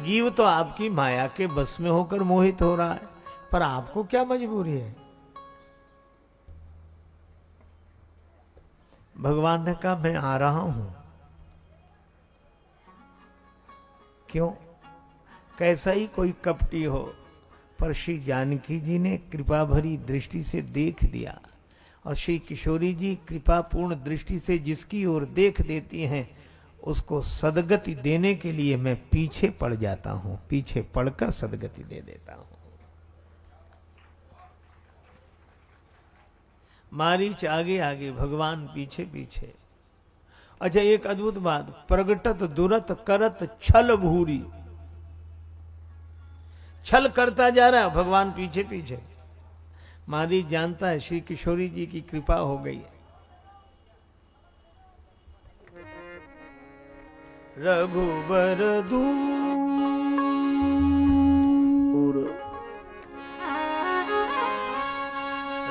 जीव तो आपकी माया के बस में होकर मोहित हो रहा है, पर आपको क्या मजबूरी है? भगवान ने कहा मैं आ रहा हूं। क्यों? कैसा ही कोई कपटी हो, पर श्री जानकी जी ने कृपा भरी दृष्टि से देख दिया, और श्री किशोरी जी कृपा पूर्ण दृष्टि से जिसकी ओर देख देती हैं उसको सदगति देने के लिए मैं पीछे पड़ जाता हूं, पीछे पड़कर सदगति दे देता हूं। मारीच आगे आगे, भगवान पीछे पीछे। अच्छा, एक अद्भुत बात, प्रगटत दुरत करत छल भूरी, छल करता जा रहा है भगवान पीछे पीछे। मारीच जानता है श्री किशोरी जी की कृपा हो गई है। रघुबर दूर,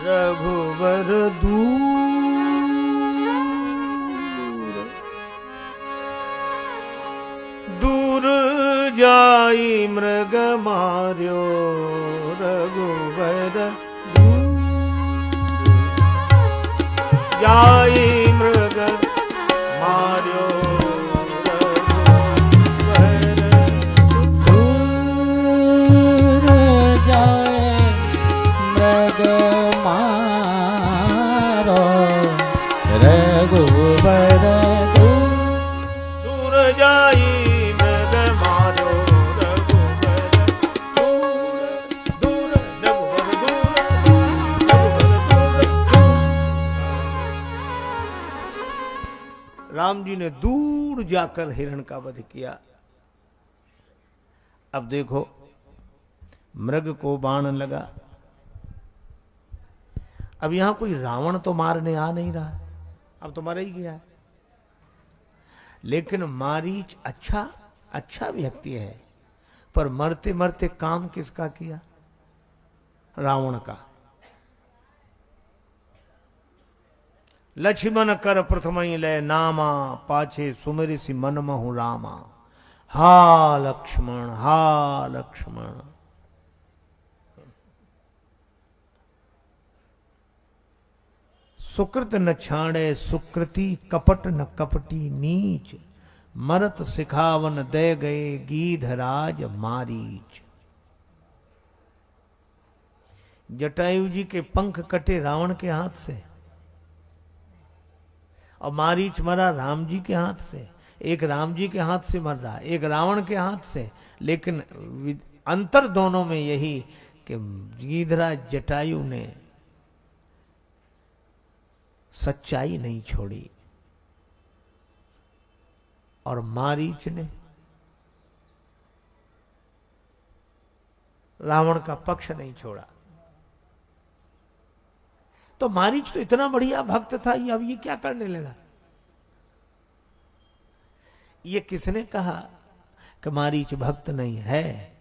रघुबर दूर, दूर जाई मृग मार्यो, रघुबर दूर जाई मृग मार्यो, दूर जाई मृग मारो, रघुबर दूर, रघुबर दूर। राम जी ने दूर जाकर हिरण का वध किया। अब देखो, मृग को बाण लगा। अब यहां कोई रावण तो मारने आ नहीं रहा है, अब तो मारा ही गया है। लेकिन मारीच अच्छा व्यक्ति है, पर मरते मरते काम किसका किया? रावण का। लक्ष्मण कर प्रथम ही लय नामा, पाछे सुमेरि सी मन महु रामा। हा लक्ष्मण, हा लक्ष्मण। सुकृत न छाड़े सुकृति, कपट न कपटी नीच। मरत सिखावन दे गए, गीधराज मारीच। जटायु जी के पंख कटे रावण के हाथ से, और मारीच मरा राम जी के हाथ से। एक राम जी के हाथ से मर रहा, एक रावण के हाथ से। लेकिन अंतर दोनों में यही कि गीधराज जटायु ने सच्चाई नहीं छोड़ी, और मारीच ने रावण का पक्ष नहीं छोड़ा। तो मारीच तो इतना बढ़िया भक्त था, ये अब ये क्या करने लगा? ये किसने कहा कि मारीच भक्त नहीं है?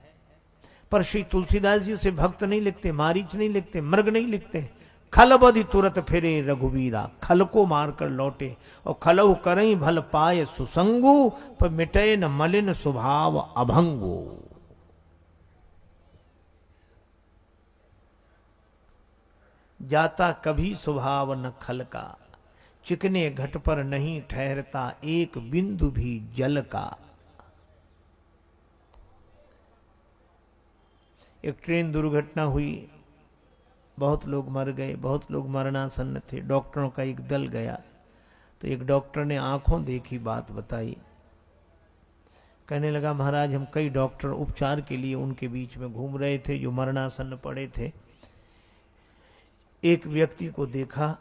पर श्री तुलसीदास जी उसे भक्त नहीं लिखते, मारीच नहीं लिखते, मृग नहीं लिखते। खल बधि तुरत फिरे रघुवीरा, खल को मारकर लौटे, और खलहु करई भल पाए सुसंगु, पर मिटे न मलिन स्वभाव अभंगु। जाता कभी स्वभाव न खल का, चिकने घट पर नहीं ठहरता एक बिंदु भी जल का। एक ट्रेन दुर्घटना हुई, बहुत लोग मर गए, बहुत लोग मरणासन्न थे। डॉक्टरों का एक दल गया, तो एक डॉक्टर ने आंखों देखी बात बताई। कहने लगा, महाराज हम कई डॉक्टर उपचार के लिए उनके बीच में घूम रहे थे जो मरणासन्न पड़े थे। एक व्यक्ति को देखा,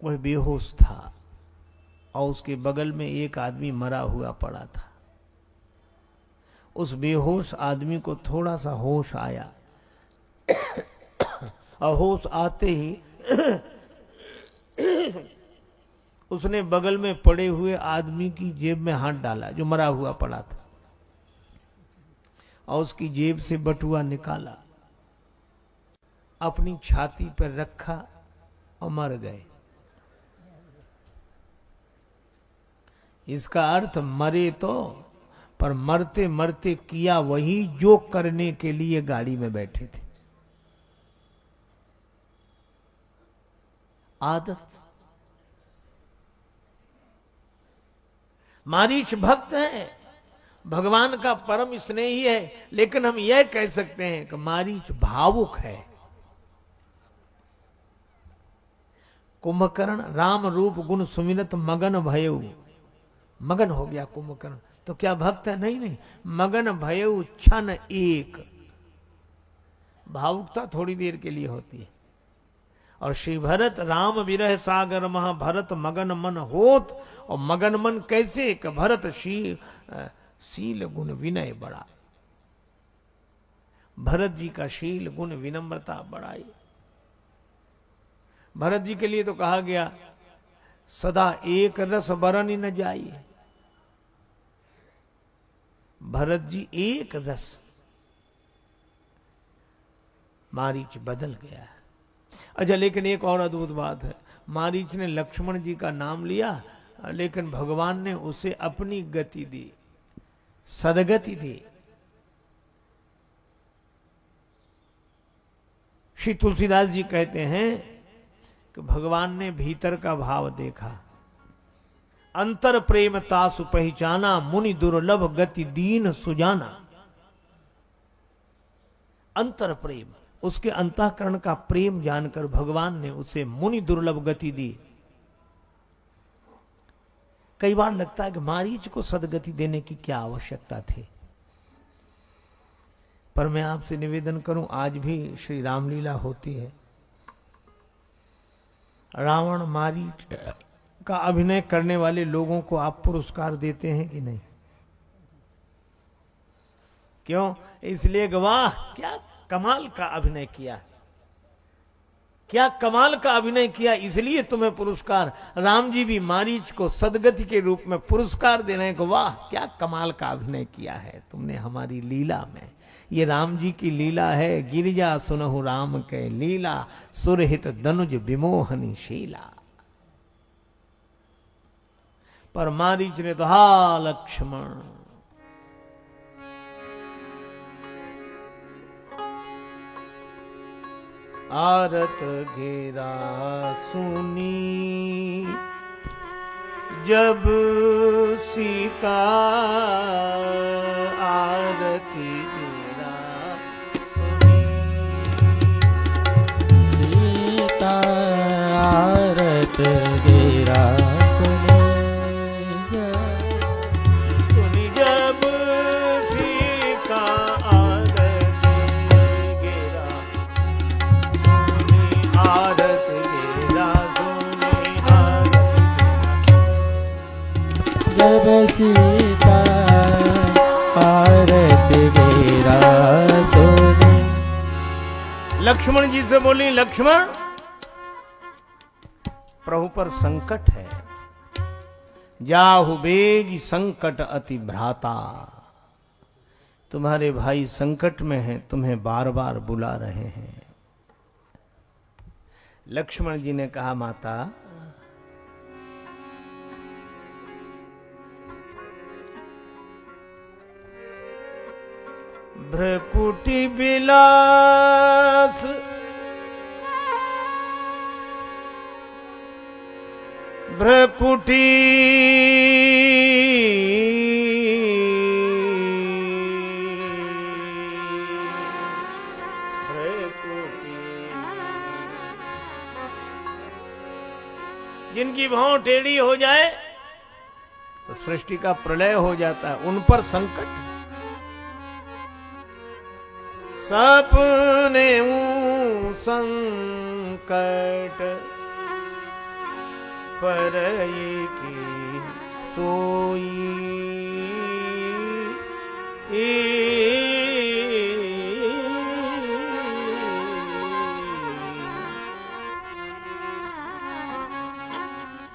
वह बेहोश था, और उसके बगल में एक आदमी मरा हुआ पड़ा था। उस बेहोश आदमी को थोड़ा सा होश आया, और होश आते ही उसने बगल में पड़े हुए आदमी की जेब में हाथ डाला जो मरा हुआ पड़ा था, और उसकी जेब से बटुआ निकाला, अपनी छाती पर रखा और मर गए। इसका अर्थ मरे तो, पर मरते मरते किया वही जो करने के लिए गाड़ी में बैठे थे। आदत। मारीच भक्त है, भगवान का परम स्नेही है, लेकिन हम यह कह सकते हैं कि मारीच भावुक है। कुंभकर्ण राम रूप गुण सुमिरत मगन भयऊ, मगन हो गया कुंभकर्ण, तो क्या भक्त है? नहीं नहीं, मगन भयऊ क्षण एक। भावुकता थोड़ी देर के लिए होती है। और श्री भरत राम विरह सागर महा भरत मगन मन होत, और मगन मन कैसे? कि भरत शील गुण विनय बड़ा। भरत जी का शील गुण विनम्रता बढ़ाई। भरत जी के लिए तो कहा गया सदा एक रस बरन न जाइए। भरत जी एक रस। मारीच बदल गया है। अच्छा, लेकिन एक और अद्भुत बात है, मारीच ने लक्ष्मण जी का नाम लिया, लेकिन भगवान ने उसे अपनी गति दी, सदगति दी। श्री तुलसीदास जी कहते हैं कि भगवान ने भीतर का भाव देखा, अंतर प्रेम तासु पहचाना, मुनि दुर्लभ गति दीन सुजाना। अंतर प्रेम, उसके अंतःकरण का प्रेम जानकर भगवान ने उसे मुनि दुर्लभ गति दी। कई बार लगता है कि मारीच को सदगति देने की क्या आवश्यकता थी, पर मैं आपसे निवेदन करूं, आज भी श्री रामलीला होती है। रावण मारीच का अभिनय करने वाले लोगों को आप पुरस्कार देते हैं कि नहीं? क्यों? इसलिए कि वाह क्या कमाल का अभिनय किया, क्या कमाल का अभिनय किया, इसलिए तुम्हें पुरस्कार। राम जी भी मारीच को सदगति के रूप में पुरस्कार दे रहे हैं कि वाह क्या कमाल का अभिनय किया है तुमने हमारी लीला में। ये राम जी की लीला है, गिरिजा सुनहु राम के लीला, सुरहित दनुज विमोहनी शीला। पर मारीच ने तो हा लक्ष्मण, आरत घेरा सुनी जब सीता, आरती घेरा सुनी सीता, आरत घेरा सुनी जब सीता, आरती घेरा सुनी, आरत घेरा सुनी, जब सीता, आरत घेरा सुनी। लक्ष्मण जी से बोली, लक्ष्मण प्रभु पर संकट है, जाहु बेग संकट अति भ्राता। तुम्हारे भाई संकट में हैं, तुम्हें बार बार बुला रहे हैं। लक्ष्मण जी ने कहा, माता भ्रकुटी विलास, भ्रकुटी जिनकी भौं टेढ़ी हो जाए तो सृष्टि का प्रलय हो जाता है, उन पर संकट। सपने संकट पर की सोई,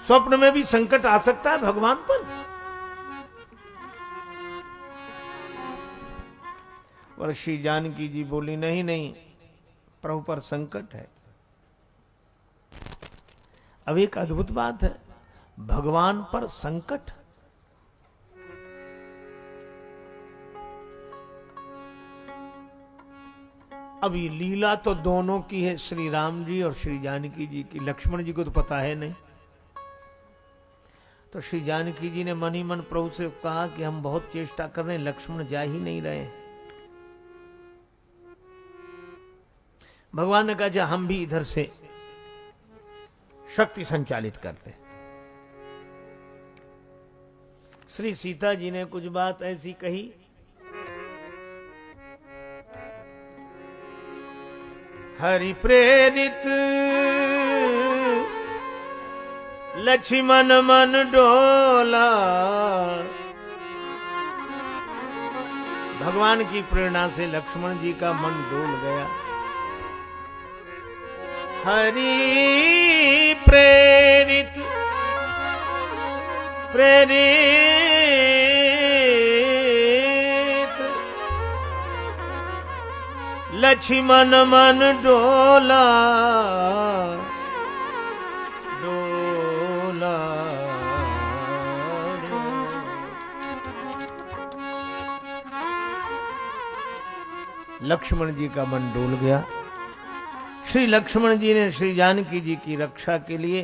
स्वप्न में भी संकट आ सकता है भगवान पर। और श्री जानकी जी बोली, नहीं नहीं, प्रभु पर संकट है। अब एक अद्भुत बात है, भगवान पर संकट। अब ये लीला तो दोनों की है, श्री राम जी और श्री जानकी जी की। लक्ष्मण जी को तो पता है नहीं। तो श्री जानकी जी ने मन ही मन प्रभु से कहा कि हम बहुत चेष्टा कर रहे हैं, लक्ष्मण जा ही नहीं रहे। भगवान ने कहा हम भी इधर से शक्ति संचालित करते। श्री सीता जी ने कुछ बात ऐसी कही, हरि प्रेरित लक्ष्मण मन डोला। भगवान की प्रेरणा से लक्ष्मण जी का मन डोल गया। हरि प्रेरित लक्ष्मण मन डोला डोला। लक्ष्मण जी का मन डोल गया। श्री लक्ष्मण जी ने श्री जानकी जी की रक्षा के लिए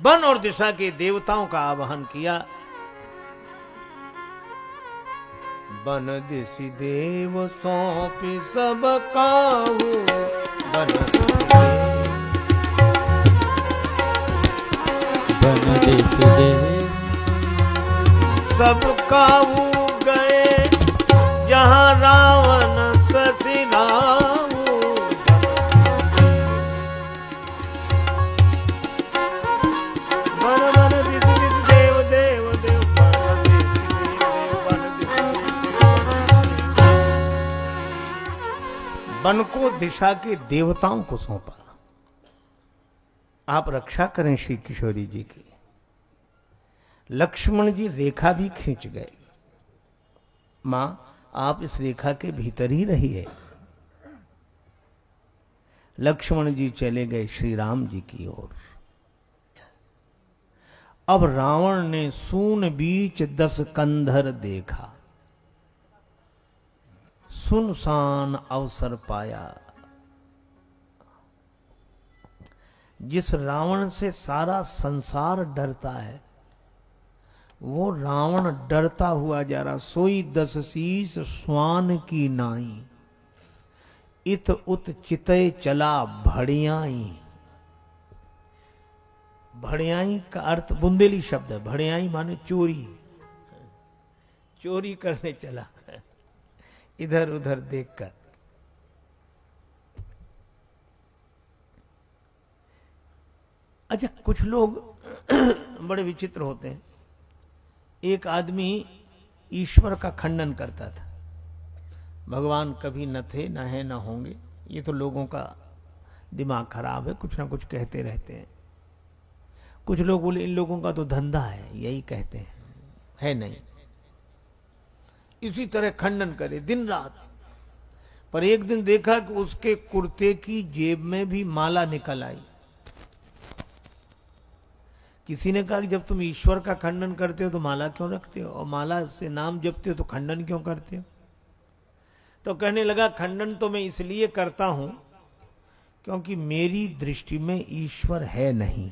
वन और दिशा के देवताओं का आवाहन किया। बन दिशि देव सौंपी सब काहू, बन दिशि देव सब काहू गए, जहां रावण ससिनाहू। बन बन दिशि दिशि देव देव देव, बन दिशि देव बन दिशि देव। वन को दिशा के देवताओं को सौंपा, आप रक्षा करें श्री किशोरी जी की। लक्ष्मण जी रेखा भी खींच गए। मां आप इस रेखा के भीतर ही रहिए। लक्ष्मण जी चले गए श्री राम जी की ओर। अब रावण ने सून बीच 10 कंधर देखा, सुनसान अवसर पाया। जिस रावण से सारा संसार डरता है, वो रावण डरता हुआ जा रहा। सोई 10 शीस स्वान की नाई, इत उत चितय चला भड़ियाई। भड़ियाई का अर्थ बुंदेली शब्द है। भड़ियाई माने चोरी, चोरी करने चला इधर उधर देखकर। अच्छा, कुछ लोग बड़े विचित्र होते हैं। एक आदमी ईश्वर का खंडन करता था, भगवान कभी न थे, न है, न होंगे। ये तो लोगों का दिमाग खराब है, कुछ ना कुछ कहते रहते हैं। कुछ लोग बोले इन लोगों का तो धंधा है, यही कहते हैं, है नहीं। इसी तरह खंडन करे दिन रात। पर एक दिन देखा कि उसके कुर्ते की जेब में भी माला निकल आई। किसी ने कहा कि जब तुम ईश्वर का खंडन करते हो तो माला क्यों रखते हो, और माला से नाम जपते हो तो खंडन क्यों करते हो? तो कहने लगा खंडन तो मैं इसलिए करता हूं क्योंकि मेरी दृष्टि में ईश्वर है नहीं,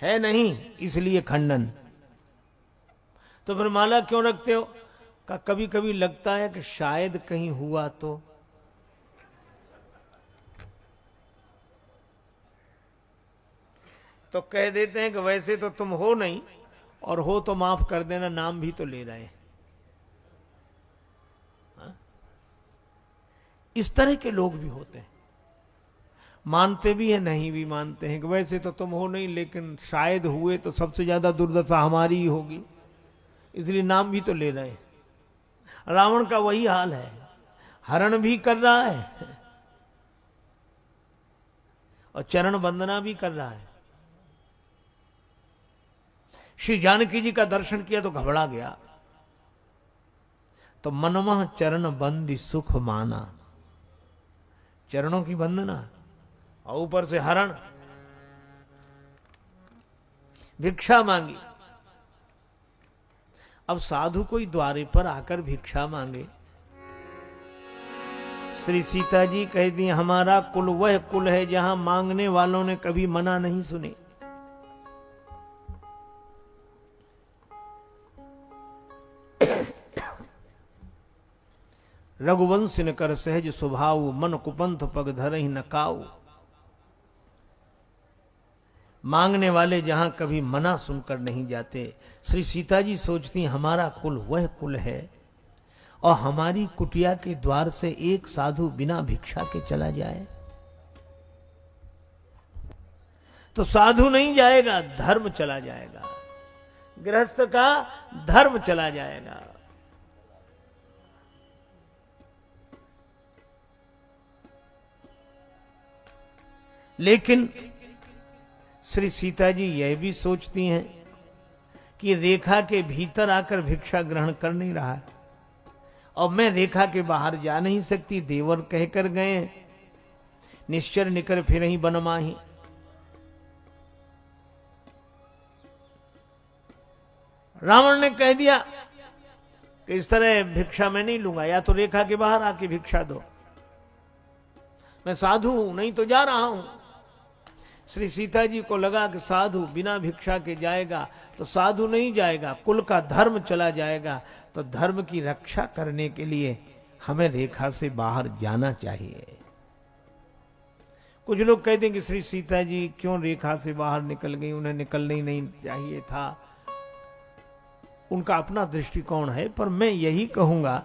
है नहीं, इसलिए खंडन। तो फिर माला क्यों रखते हो? का कभी कभी लगता है कि शायद कहीं हुआ तो कह देते हैं कि वैसे तो तुम हो नहीं, और हो तो माफ कर देना, नाम भी तो ले रहे हैं। हा? इस तरह के लोग भी होते हैं, मानते भी है, नहीं भी मानते हैं कि वैसे तो तुम हो नहीं, लेकिन शायद हुए तो सबसे ज्यादा दुर्दशा हमारी ही होगी, इसलिए नाम भी तो ले रहे हैं। रावण का वही हाल है, हरण भी कर रहा है और चरण वंदना भी कर रहा है। श्री जानकी जी का दर्शन किया तो घबरा गया, तो मनमह चरण बंदी सुख माना। चरणों की वंदना और ऊपर से हरण। भिक्षा मांगी। अब साधु कोई द्वारे पर आकर भिक्षा मांगे श्री सीता जी कह दी, हमारा कुल वह कुल है जहां मांगने वालों ने कभी मना नहीं सुने। रघुवंश न कर सहज स्वभाव, मन कुपंथ पग धरहि न काऊ। मांगने वाले जहां कभी मना सुनकर नहीं जाते। श्री सीता जी सोचती, हमारा कुल वह कुल है और हमारी कुटिया के द्वार से एक साधु बिना भिक्षा के चला जाए तो साधु नहीं जाएगा, धर्म चला जाएगा, गृहस्थ का धर्म चला जाएगा। लेकिन श्री सीता जी यह भी सोचती हैं कि रेखा के भीतर आकर भिक्षा ग्रहण कर नहीं रहा है और मैं रेखा के बाहर जा नहीं सकती। देवर कहकर गए, निश्चर निकर फिर ही बनमाही। रावण ने कह दिया कि इस तरह भिक्षा मैं नहीं लूंगा, या तो रेखा के बाहर आके भिक्षा दो, मैं साधु हूं, नहीं तो जा रहा हूं। श्री सीता जी को लगा कि साधु बिना भिक्षा के जाएगा तो साधु नहीं जाएगा, कुल का धर्म चला जाएगा। तो धर्म की रक्षा करने के लिए हमें रेखा से बाहर जाना चाहिए। कुछ लोग कहते हैं कि श्री सीता जी क्यों रेखा से बाहर निकल गई, उन्हें निकलना ही नहीं चाहिए था। उनका अपना दृष्टिकोण है, पर मैं यही कहूंगा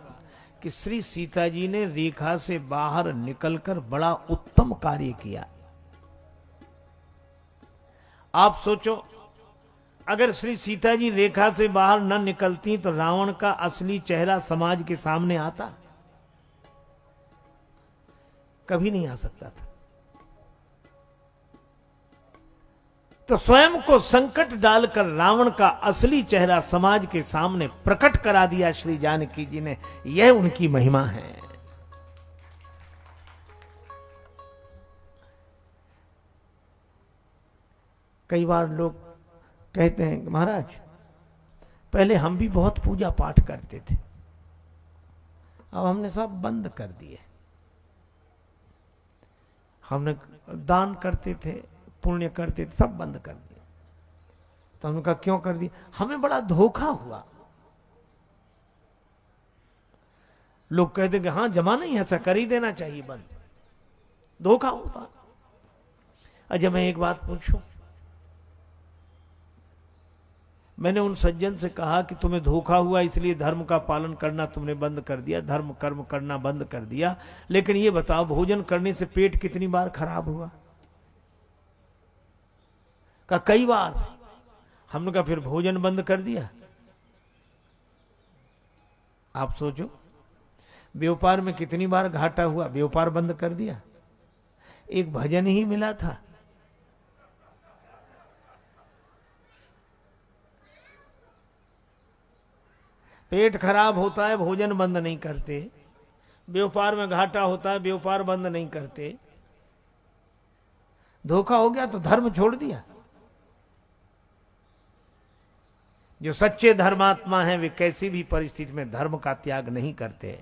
कि श्री सीता जी ने रेखा से बाहर निकलकर बड़ा उत्तम कार्य किया। आप सोचो, अगर श्री सीता जी रेखा से बाहर न निकलती तो रावण का असली चेहरा समाज के सामने आता? कभी नहीं आ सकता था। तो स्वयं को संकट डालकर रावण का असली चेहरा समाज के सामने प्रकट करा दिया श्री जानकी जी ने। यह उनकी महिमा है। कई बार लोग कहते हैं कि महाराज पहले हम भी बहुत पूजा पाठ करते थे, अब हमने सब बंद कर दिए। हमने दान करते थे, पुण्य करते थे, सब बंद कर दिए। तो हमने कहा क्यों कर दिया? हमें बड़ा धोखा हुआ। लोग कहते कि हाँ जमाना ही ऐसा, कर ही देना चाहिए बंद, धोखा होता। अच्छा मैं एक बात पूछूं, मैंने उन सज्जन से कहा कि तुम्हें धोखा हुआ इसलिए धर्म का पालन करना तुमने बंद कर दिया, धर्म कर्म करना बंद कर दिया, लेकिन ये बताओ भोजन करने से पेट कितनी बार खराब हुआ? का कई बार। हमने कहा फिर भोजन बंद कर दिया। आप सोचो व्यापार में कितनी बार घाटा हुआ, व्यापार बंद कर दिया। एक भजन ही मिला था, पेट खराब होता है भोजन बंद नहीं करते, व्यापार में घाटा होता है व्यापार बंद नहीं करते, धोखा हो गया तो धर्म छोड़ दिया। जो सच्चे धर्मात्मा हैं वे कैसी भी परिस्थिति में धर्म का त्याग नहीं करते।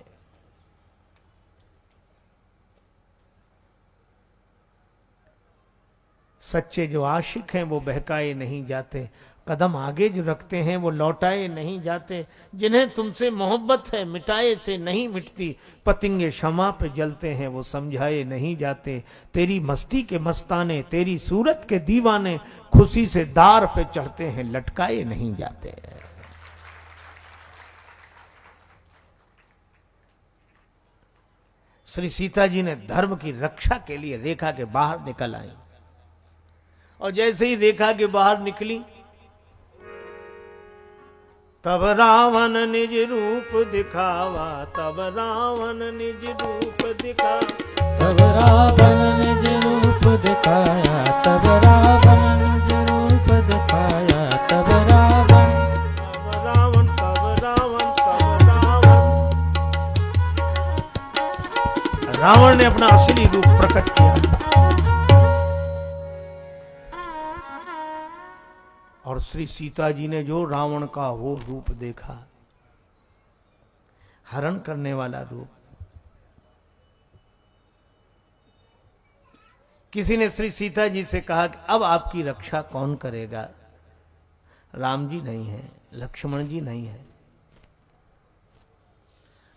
सच्चे जो आशिक हैं वो बहकाए नहीं जाते, कदम आगे जो रखते हैं वो लौटाए नहीं जाते। जिन्हें तुमसे मोहब्बत है मिटाए से नहीं मिटती, पतंगे शमा पे जलते हैं वो समझाए नहीं जाते। तेरी मस्ती के मस्ताने, तेरी सूरत के दीवाने, खुशी से दार पे चढ़ते हैं लटकाए नहीं जाते। श्री सीता जी ने धर्म की रक्षा के लिए रेखा के बाहर निकल आई, और जैसे ही रेखा के बाहर निकली तब रावण निज रूप दिखावा, तब रावण निज रूप दिखा, तब रावण निज रूप दिखाया, तब रावण निज रूप दिखाया, तब रावण, तब रावण, तब रावण, तब रावण। रावण ने अपना असली रूप प्रकट किया और श्री सीता जी ने जो रावण का वो रूप देखा, हरण करने वाला रूप, किसी ने श्री सीता जी से कहा कि अब आपकी रक्षा कौन करेगा? राम जी नहीं है, लक्ष्मण जी नहीं है।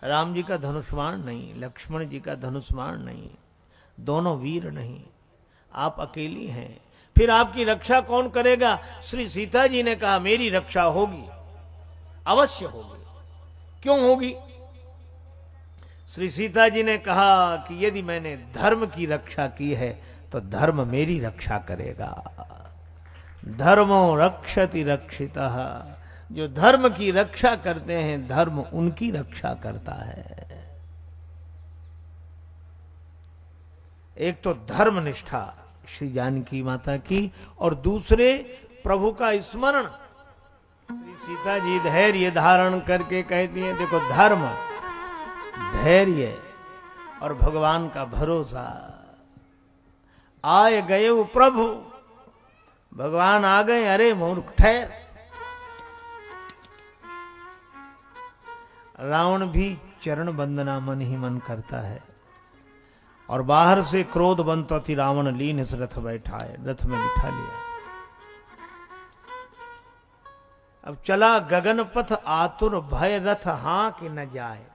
राम जी का धनुष्मान नहीं, लक्ष्मण जी का धनुष्मान नहीं, दोनों वीर नहीं, आप अकेली हैं, फिर आपकी रक्षा कौन करेगा? श्री सीता जी ने कहा मेरी रक्षा होगी, अवश्य होगी। क्यों होगी? श्री सीता जी ने कहा कि यदि मैंने धर्म की रक्षा की है तो धर्म मेरी रक्षा करेगा। धर्मो रक्षति रक्षितः, जो धर्म की रक्षा करते हैं धर्म उनकी रक्षा करता है। एक तो धर्म निष्ठा श्री जानकी माता की, और दूसरे प्रभु का स्मरण। श्री सीता जी धैर्य धारण करके कहती हैं देखो धर्म, धैर्य और भगवान का भरोसा। आए गए वो प्रभु, भगवान आ गए, अरे मूर्ख ठहर। रावण भी चरण वंदना मन ही मन करता है, और बाहर से क्रोध बनता रावण लीन इस रथ बैठाए, रथ में बिठा लिया। अब चला गगन पथ आतुर भय रथ हां कि न जाए।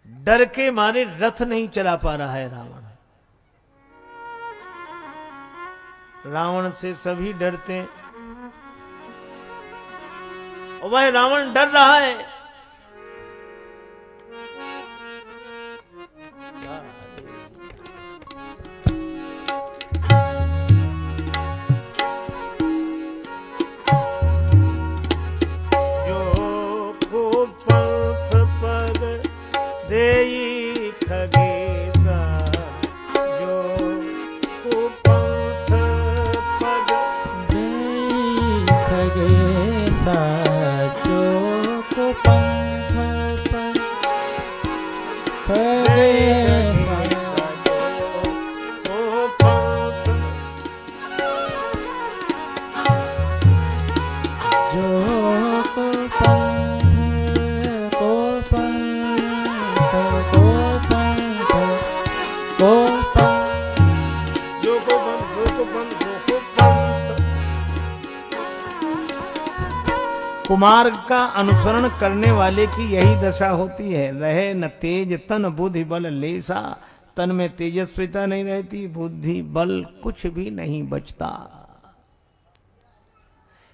डर के मारे रथ नहीं चला पा रहा है रावण। रावण से सभी डरते, और वह रावण डर रहा है। जो को पंथ पग देई खगेसा, जो को पंथ पग देई खगेसा, जो को पंथ पग खगेसा, को पंथ जो को पंथ, को पंथ, को पंथ, को पंथ, जो को पंथ, जो को पंथ, जो को पंथ। कुमार्ग का अनुसरण करने वाले की यही दशा होती है। रहे न तेज तन बुद्धि बल लेसा, तन में तेजस्विता नहीं रहती, बुद्धि बल कुछ भी नहीं बचता,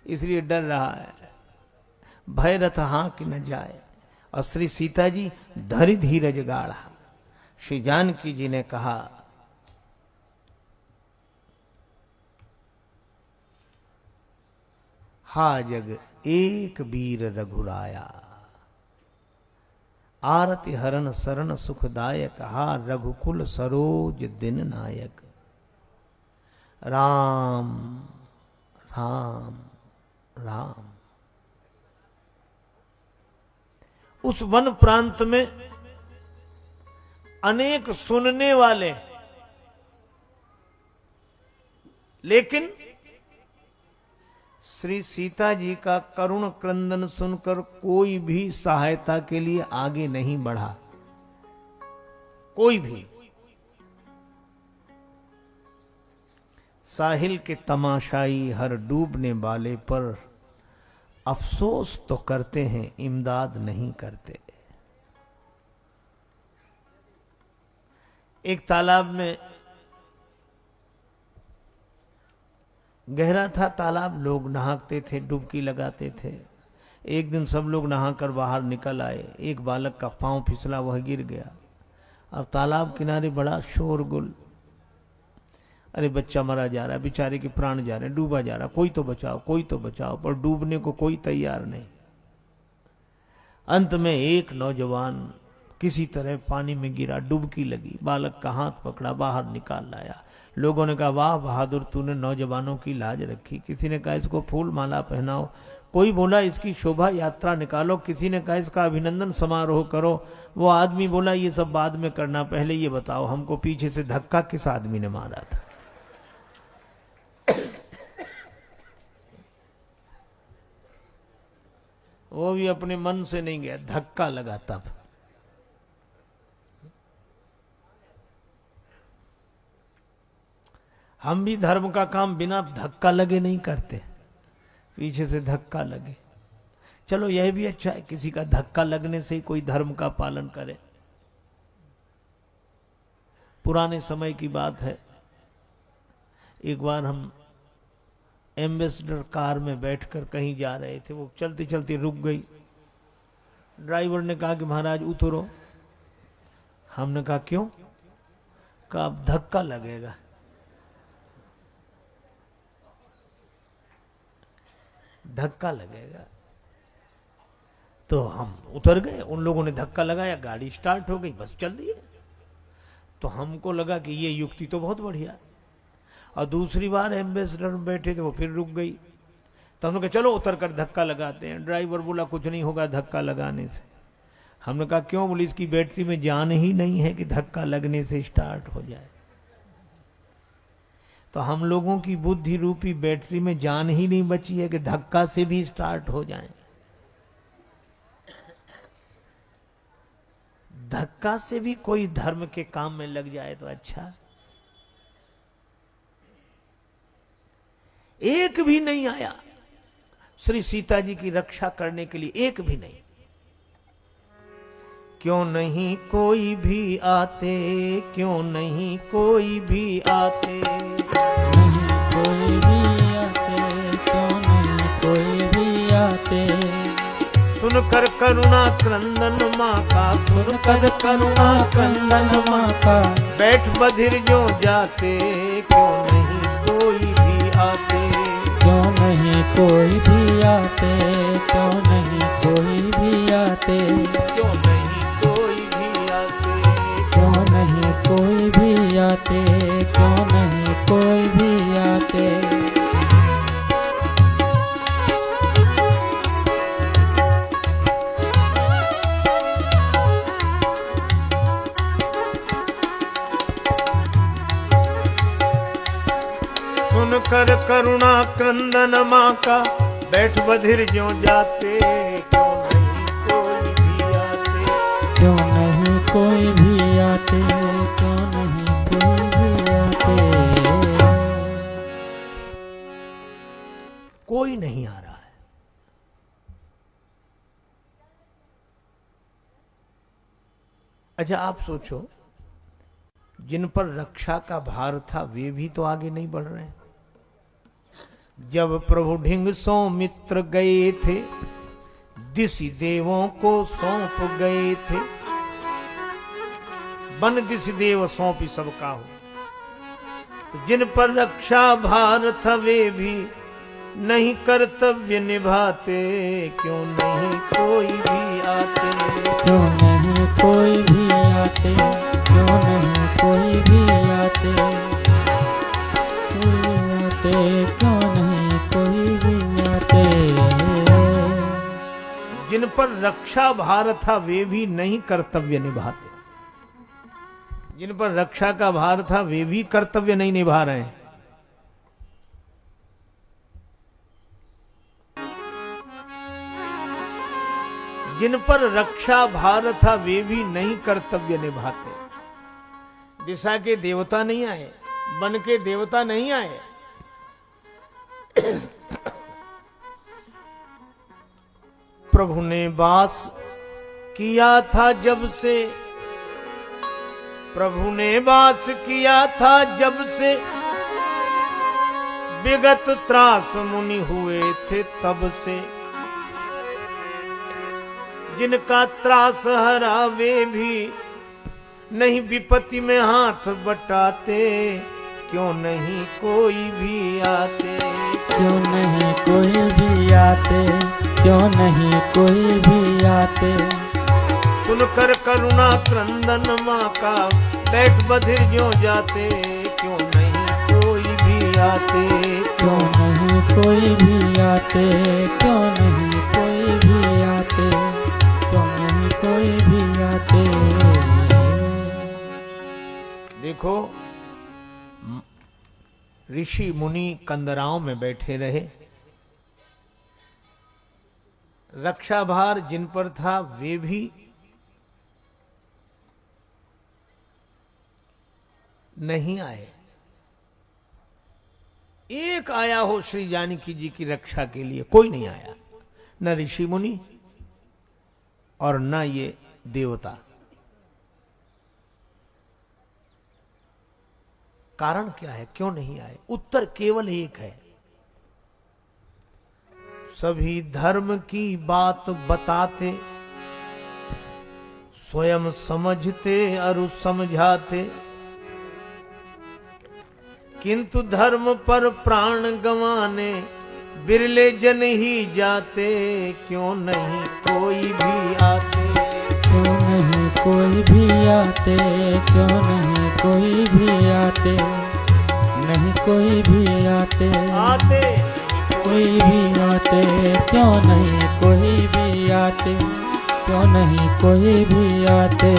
इसलिए डर रहा है। भय रथ हां कि न जाए। और श्री सीता जी धरि धीरज गाढ़ा। श्री जानकी जी ने कहा हा जग एक वीर रघुराया, आरति हरण शरण सुखदायक, हा रघुकुल सरोज दिन नायक। राम राम राम। उस वन प्रांत में अनेक सुनने वाले, लेकिन श्री सीता जी का करुण क्रंदन सुनकर कोई भी सहायता के लिए आगे नहीं बढ़ा, कोई भी। साहिल के तमाशाई हर डूबने वाले पर अफसोस तो करते हैं, इमदाद नहीं करते। एक तालाब में, गहरा था तालाब, लोग नहाते थे, डुबकी लगाते थे। एक दिन सब लोग नहाकर बाहर निकल आए, एक बालक का पांव फिसला, वह गिर गया। अब तालाब किनारे बड़ा शोरगुल, अरे बच्चा मरा जा रहा है, बेचारे के प्राण जा रहे हैं, डूबा जा रहा, कोई तो बचाओ, कोई तो बचाओ, पर डूबने को कोई तैयार नहीं। अंत में एक नौजवान किसी तरह पानी में गिरा, डुबकी लगी, बालक का हाथ पकड़ा, बाहर निकाल लाया। लोगों ने कहा वाह बहादुर, तूने नौजवानों की लाज रखी। किसी ने कहा इसको फूल माला पहनाओ, कोई बोला इसकी शोभा यात्रा निकालो, किसी ने कहा इसका अभिनंदन समारोह करो। वो आदमी बोला ये सब बाद में करना, पहले ये बताओ हमको पीछे से धक्का किस आदमी ने मारा था। वो भी अपने मन से नहीं गया, धक्का लगा तब। हम भी धर्म का काम बिना धक्का लगे नहीं करते, पीछे से धक्का लगे। चलो यह भी अच्छा है, किसी का धक्का लगने से ही कोई धर्म का पालन करे। पुराने समय की बात है, एक बार हम एम्बेसडर कार में बैठकर कहीं जा रहे थे, वो चलती चलती रुक गई। ड्राइवर ने कहा कि महाराज उतरो। हमने कहा क्यों? कहा अब धक्का लगेगा। धक्का लगेगा। तो हम उतर गए, उन लोगों ने धक्का लगाया, गाड़ी स्टार्ट हो गई, बस चल दी। तो हमको लगा कि ये युक्ति तो बहुत बढ़िया। और दूसरी बार एम्बेसडर में बैठे थे, वो फिर रुक गई। तो हमने कहा चलो उतर कर धक्का लगाते हैं। ड्राइवर बोला कुछ नहीं होगा धक्का लगाने से। हमने कहा क्यों? बोले इसकी बैटरी में जान ही नहीं है कि धक्का लगने से स्टार्ट हो जाए। तो हम लोगों की बुद्धि रूपी बैटरी में जान ही नहीं बची है कि धक्का से भी स्टार्ट हो जाए। धक्का से भी कोई धर्म के काम में लग जाए तो अच्छा। एक भी नहीं आया श्री सीता जी की रक्षा करने के लिए, एक भी नहीं। क्यों नहीं कोई भी आते, क्यों नहीं कोई भी आते, नहीं कोई भी आते, क्यों नहीं कोई भी आते। सुनकर करुणा क्रंदन माँ का, सुनकर करुणा क्रंदन माँ का, बैठ बधिर जो जाते, क्यों नहीं कोई भी आते, क्यों नहीं कोई भी आते, क्यों नहीं कोई भी आते, क्यों नहीं कोई भी आते, क्यों नहीं कोई भी आते, क्यों नहीं कोई भी आते। सुनकर करुणा क्रंदन माँ का, बैठ बधिर जो जाते, क्यों नहीं कोई भी आते, क्यों नहीं कोई भी आते, क्यों नहीं कोई भी आते। कोई नहीं आ रहा है। अच्छा आप सोचो, जिन पर रक्षा का भार था वे भी तो आगे नहीं बढ़ रहे हैं। जब प्रभु ढिंग सौमित्र गए थे, दिशि देवों को सौंप गए थे, बन दिशि देव सौंपी सबका हो। तो जिन पर रक्षा भार था वे भी नहीं कर्तव्य निभाते, क्यों नहीं कोई भी आते, क्यों नहीं कोई भी आते, क्यों नहीं कोई भी आते, कोई आते, क्यों नहीं कोई भी आते। जिन पर रक्षा भार था वे भी नहीं कर्तव्य निभाते। जिन पर रक्षा का भार था वे भी कर्तव्य नहीं निभा रहे हैं। जिन पर रक्षा भार था वे भी नहीं कर्तव्य निभाते। दिशा के देवता नहीं आए, बन के देवता नहीं आए, प्रभु ने वास किया था जब से, प्रभु ने वास किया था जब से, विगत त्रास मुनि हुए थे तब से। जिनका त्रास हरा वे भी नहीं विपत्ति में हाथ बटाते, क्यों नहीं कोई भी आते, क्यों नहीं कोई भी आते, क्यों नहीं कोई भी आते। सुनकर करुणा क्रंदन माँ का, बैठ बधिर जो जाते, क्यों नहीं कोई भी आते, क्यों नहीं कोई भी आते, क्यों नहीं कोई भी आते, क्यों नहीं कोई भी आते। देखो ऋषि मुनि कंदराओं में बैठे रहे, रक्षा भार जिन पर था वे भी नहीं आए। एक आया हो श्री जानकी जी की रक्षा के लिए, कोई नहीं आया, न ऋषि मुनि और न ये देवता। कारण क्या है, क्यों नहीं आए? उत्तर केवल एक है, सभी धर्म की बात बताते, स्वयं समझते और समझाते, किंतु धर्म पर प्राण गंवाने बिरले जन ही जाते, क्यों नहीं कोई भी आते, क्यों नहीं कोई भी आते, क्यों नहीं कोई भी आते, नहीं कोई भी आते, आते कोई भी आते, क्यों नहीं कोई भी आते, क्यों नहीं कोई भी आते।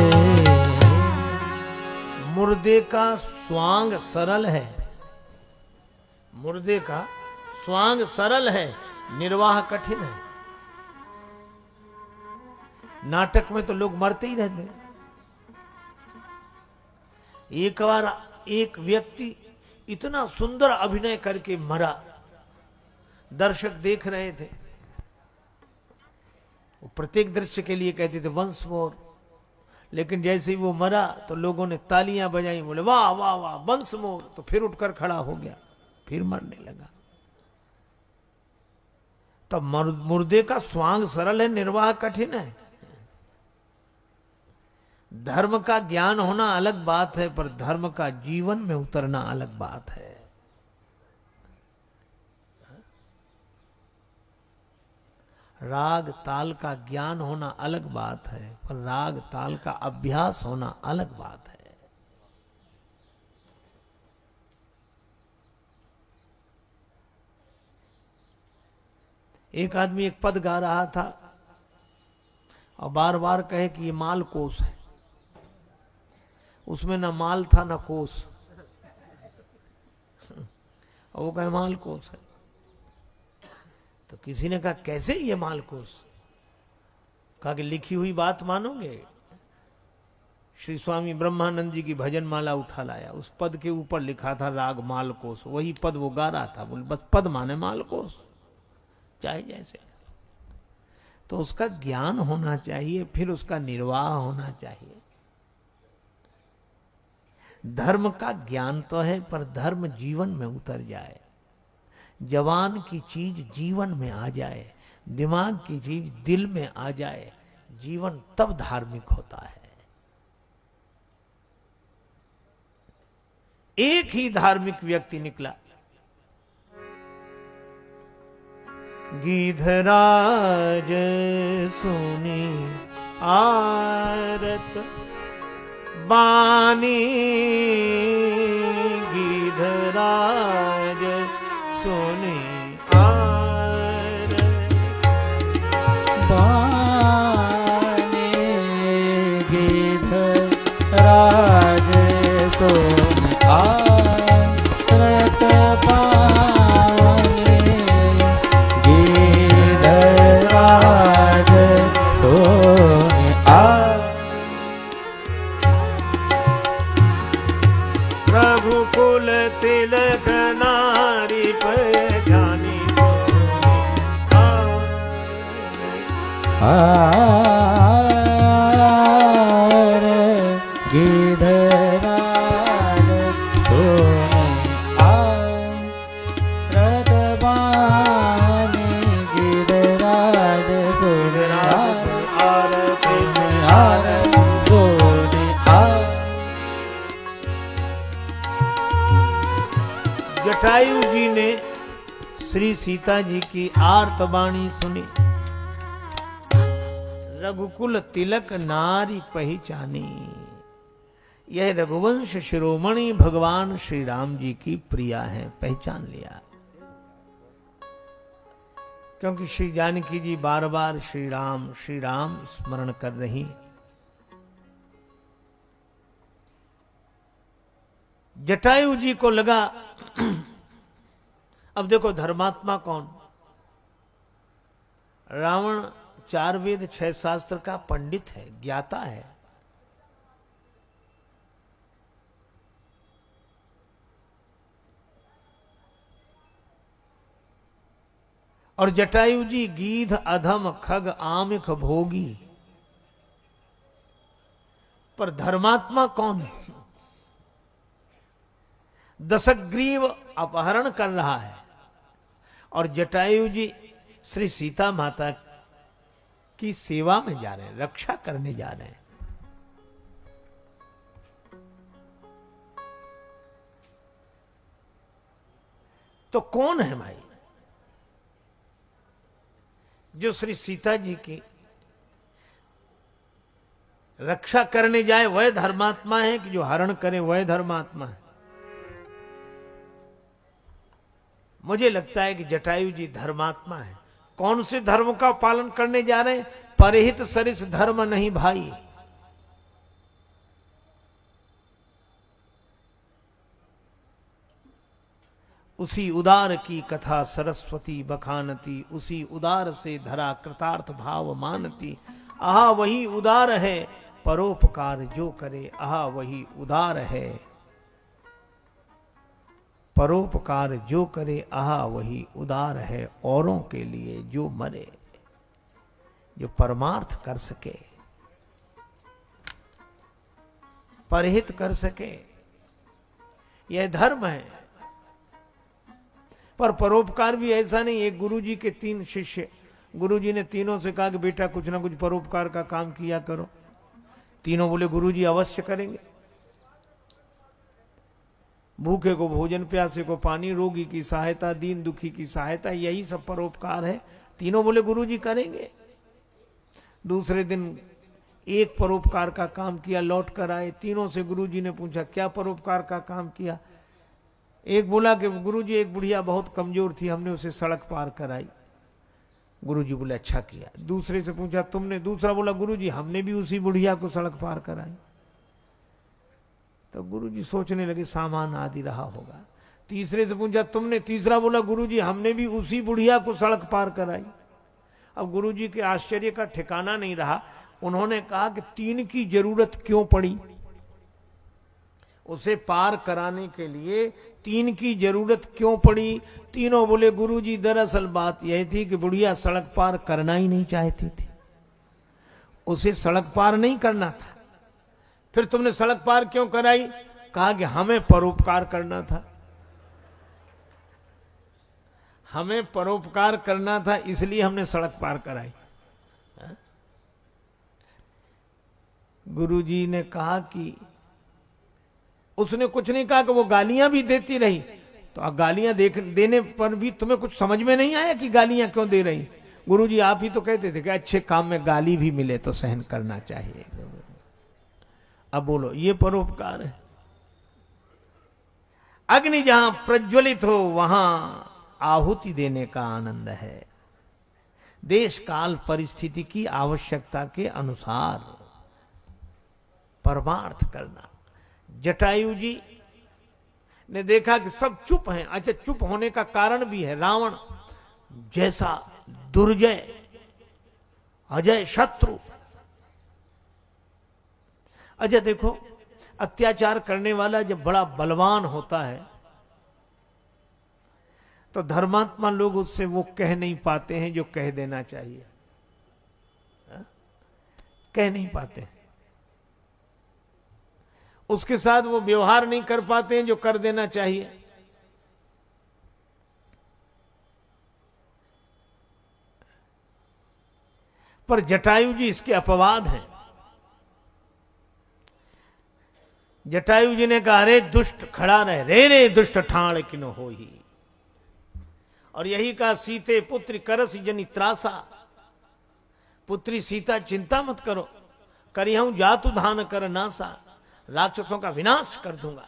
मुर्दे का स्वांग सरल है, मुर्दे का स्वांग सरल है, निर्वाह कठिन है। नाटक में तो लोग मरते ही रहते। एक बार एक व्यक्ति इतना सुंदर अभिनय करके मरा, दर्शक देख रहे थे, वो प्रत्येक दृश्य के लिए कहते थे वंस मोर, लेकिन जैसे ही वो मरा तो लोगों ने तालियां बजाई, बोले वाह वाह वाह वंस मोर, तो फिर उठकर खड़ा हो गया, फिर मरने लगा। तब मुर्दे का स्वांग सरल है, निर्वाह कठिन है। धर्म का ज्ञान होना अलग बात है, पर धर्म का जीवन में उतरना अलग बात है। राग ताल का ज्ञान होना अलग बात है, पर राग ताल का अभ्यास होना अलग बात है। एक आदमी एक पद गा रहा था और बार बार कहे कि ये माल कोस है, उसमें ना माल था ना कोस, और वो कहे माल कोस है। तो किसी ने कहा कैसे ये माल कोस? कहा कि लिखी हुई बात मानोगे? श्री स्वामी ब्रह्मानंद जी की भजन माला उठा लाया, उस पद के ऊपर लिखा था राग माल कोस, वही पद वो गा रहा था। बोले बस पद माने माल कोस, चाहे जैसे। तो उसका ज्ञान होना चाहिए, फिर उसका निर्वाह होना चाहिए। धर्म का ज्ञान तो है, पर धर्म जीवन में उतर जाए, जवान की चीज जीवन में आ जाए, दिमाग की चीज दिल में आ जाए, जीवन तब धार्मिक होता है। एक ही धार्मिक व्यक्ति निकला, गिधराज सुनी आरत बानी, गिधराज सुनी आरत बानी, गिधराज सुनी आरत बानी, गिधराज सुनी रघुकुल तिलक नारी पहचानी, गिधराज सोने आरत बानी, गिधराज सोने आरत सोने जटायु जी ने श्री सीता जी की आर्तवाणी सुनी, रघुकुल तिलक नारी पहचानी। यह रघुवंश शिरोमणि भगवान श्री राम जी की प्रिया है, पहचान लिया। क्योंकि श्री जानकी जी बार बार श्री राम स्मरण कर रही। जटायु जी को लगा अब देखो धर्मात्मा कौन? रावण 4 वेद 6 शास्त्र का पंडित है, ज्ञाता है। और जटायु जी गीध अधम खग आमिख भोगी। पर धर्मात्मा कौन है? दशग्रीव अपहरण कर रहा है और जटायु जी श्री सीता माता की सेवा में जा रहे हैं, रक्षा करने जा रहे हैं। तो कौन है भाई जो श्री सीता जी की रक्षा करने जाए? वह धर्मात्मा है कि जो हरण करे वह धर्मात्मा है? मुझे लगता है कि जटायु जी धर्मात्मा है। कौन से धर्म का पालन करने जा रहे हैं? परहित सरिस धर्म नहीं भाई। उसी उदार की कथा सरस्वती बखानती, उसी उदार से धरा कृतार्थ भाव मानती। आहा वही उदार है परोपकार जो करे, आहा वही उदार है परोपकार जो करे, आहा वही उदार है औरों के लिए जो मरे, जो परमार्थ कर सके, परहित कर सके, यह धर्म है। पर परोपकार भी ऐसा नहीं। एक गुरुजी के 3 शिष्य, गुरुजी ने तीनों से कहा कि बेटा कुछ ना कुछ परोपकार का काम किया करो। तीनों बोले गुरुजी अवश्य करेंगे। भूखे को भोजन, प्यासे को पानी, रोगी की सहायता, दीन दुखी की सहायता, यही सब परोपकार है। तीनों बोले गुरुजी करेंगे। दूसरे दिन एक परोपकार का काम किया, लौट कर आए। तीनों से गुरुजी ने पूछा क्या परोपकार का काम किया? एक बोला कि गुरुजी एक बुढ़िया बहुत कमजोर थी, हमने उसे सड़क पार कराई। गुरुजी बोले अच्छा किया। दूसरे से पूछा तुमने? दूसरा बोला गुरुजी हमने भी उसी बुढ़िया को सड़क पार कराई। तो गुरुजी सोचने लगे सामान आदि रहा होगा। तीसरे से पूछा तुमने? तीसरा बोला गुरुजी हमने भी उसी बुढ़िया को सड़क पार कराई। अब गुरुजी के आश्चर्य का ठिकाना नहीं रहा। उन्होंने कहा कि 3 की जरूरत क्यों पड़ी? उसे पार कराने के लिए 3 की जरूरत क्यों पड़ी? तीनों बोले गुरुजी दरअसल बात यह थी कि बुढ़िया सड़क पार करना ही नहीं चाहती थी, उसे सड़क पार नहीं करना था। फिर तुमने सड़क पार क्यों कराई? कहा कि हमें परोपकार करना था, हमें परोपकार करना था इसलिए हमने सड़क पार कराई। गुरुजी ने कहा कि उसने कुछ नहीं कहा कि वो गालियां भी देती रही। तो गालियां देने पर भी तुम्हें कुछ समझ में नहीं आया कि गालियां क्यों दे रही? गुरुजी आप ही तो कहते थे कि अच्छे काम में गाली भी मिले तो सहन करना चाहिए। अब बोलो ये परोपकार है? अग्नि जहां प्रज्वलित हो वहां आहुति देने का आनंद है। देश काल परिस्थिति की आवश्यकता के अनुसार परमार्थ करना। जटायु जी ने देखा कि सब चुप हैं। अच्छा चुप होने का कारण भी है। रावण जैसा दुर्जय अजय शत्रु। अच्छा देखो अत्याचार करने वाला जब बड़ा बलवान होता है तो धर्मात्मा लोग उससे वो कह नहीं पाते हैं जो कह देना चाहिए। कह नहीं पाते, उसके साथ वो व्यवहार नहीं कर पाते हैं जो कर देना चाहिए। पर जटायु जी इसके अपवाद हैं। जटायु जी ने कहा रे दुष्ट खड़ा रहे, रे रे दुष्ट ठाण किन होई। और यही कहा सीते पुत्री करस जनि त्रासा। पुत्री सीता चिंता मत करो, करिहूं जातु धान कर नासा। राक्षसों का विनाश कर दूंगा,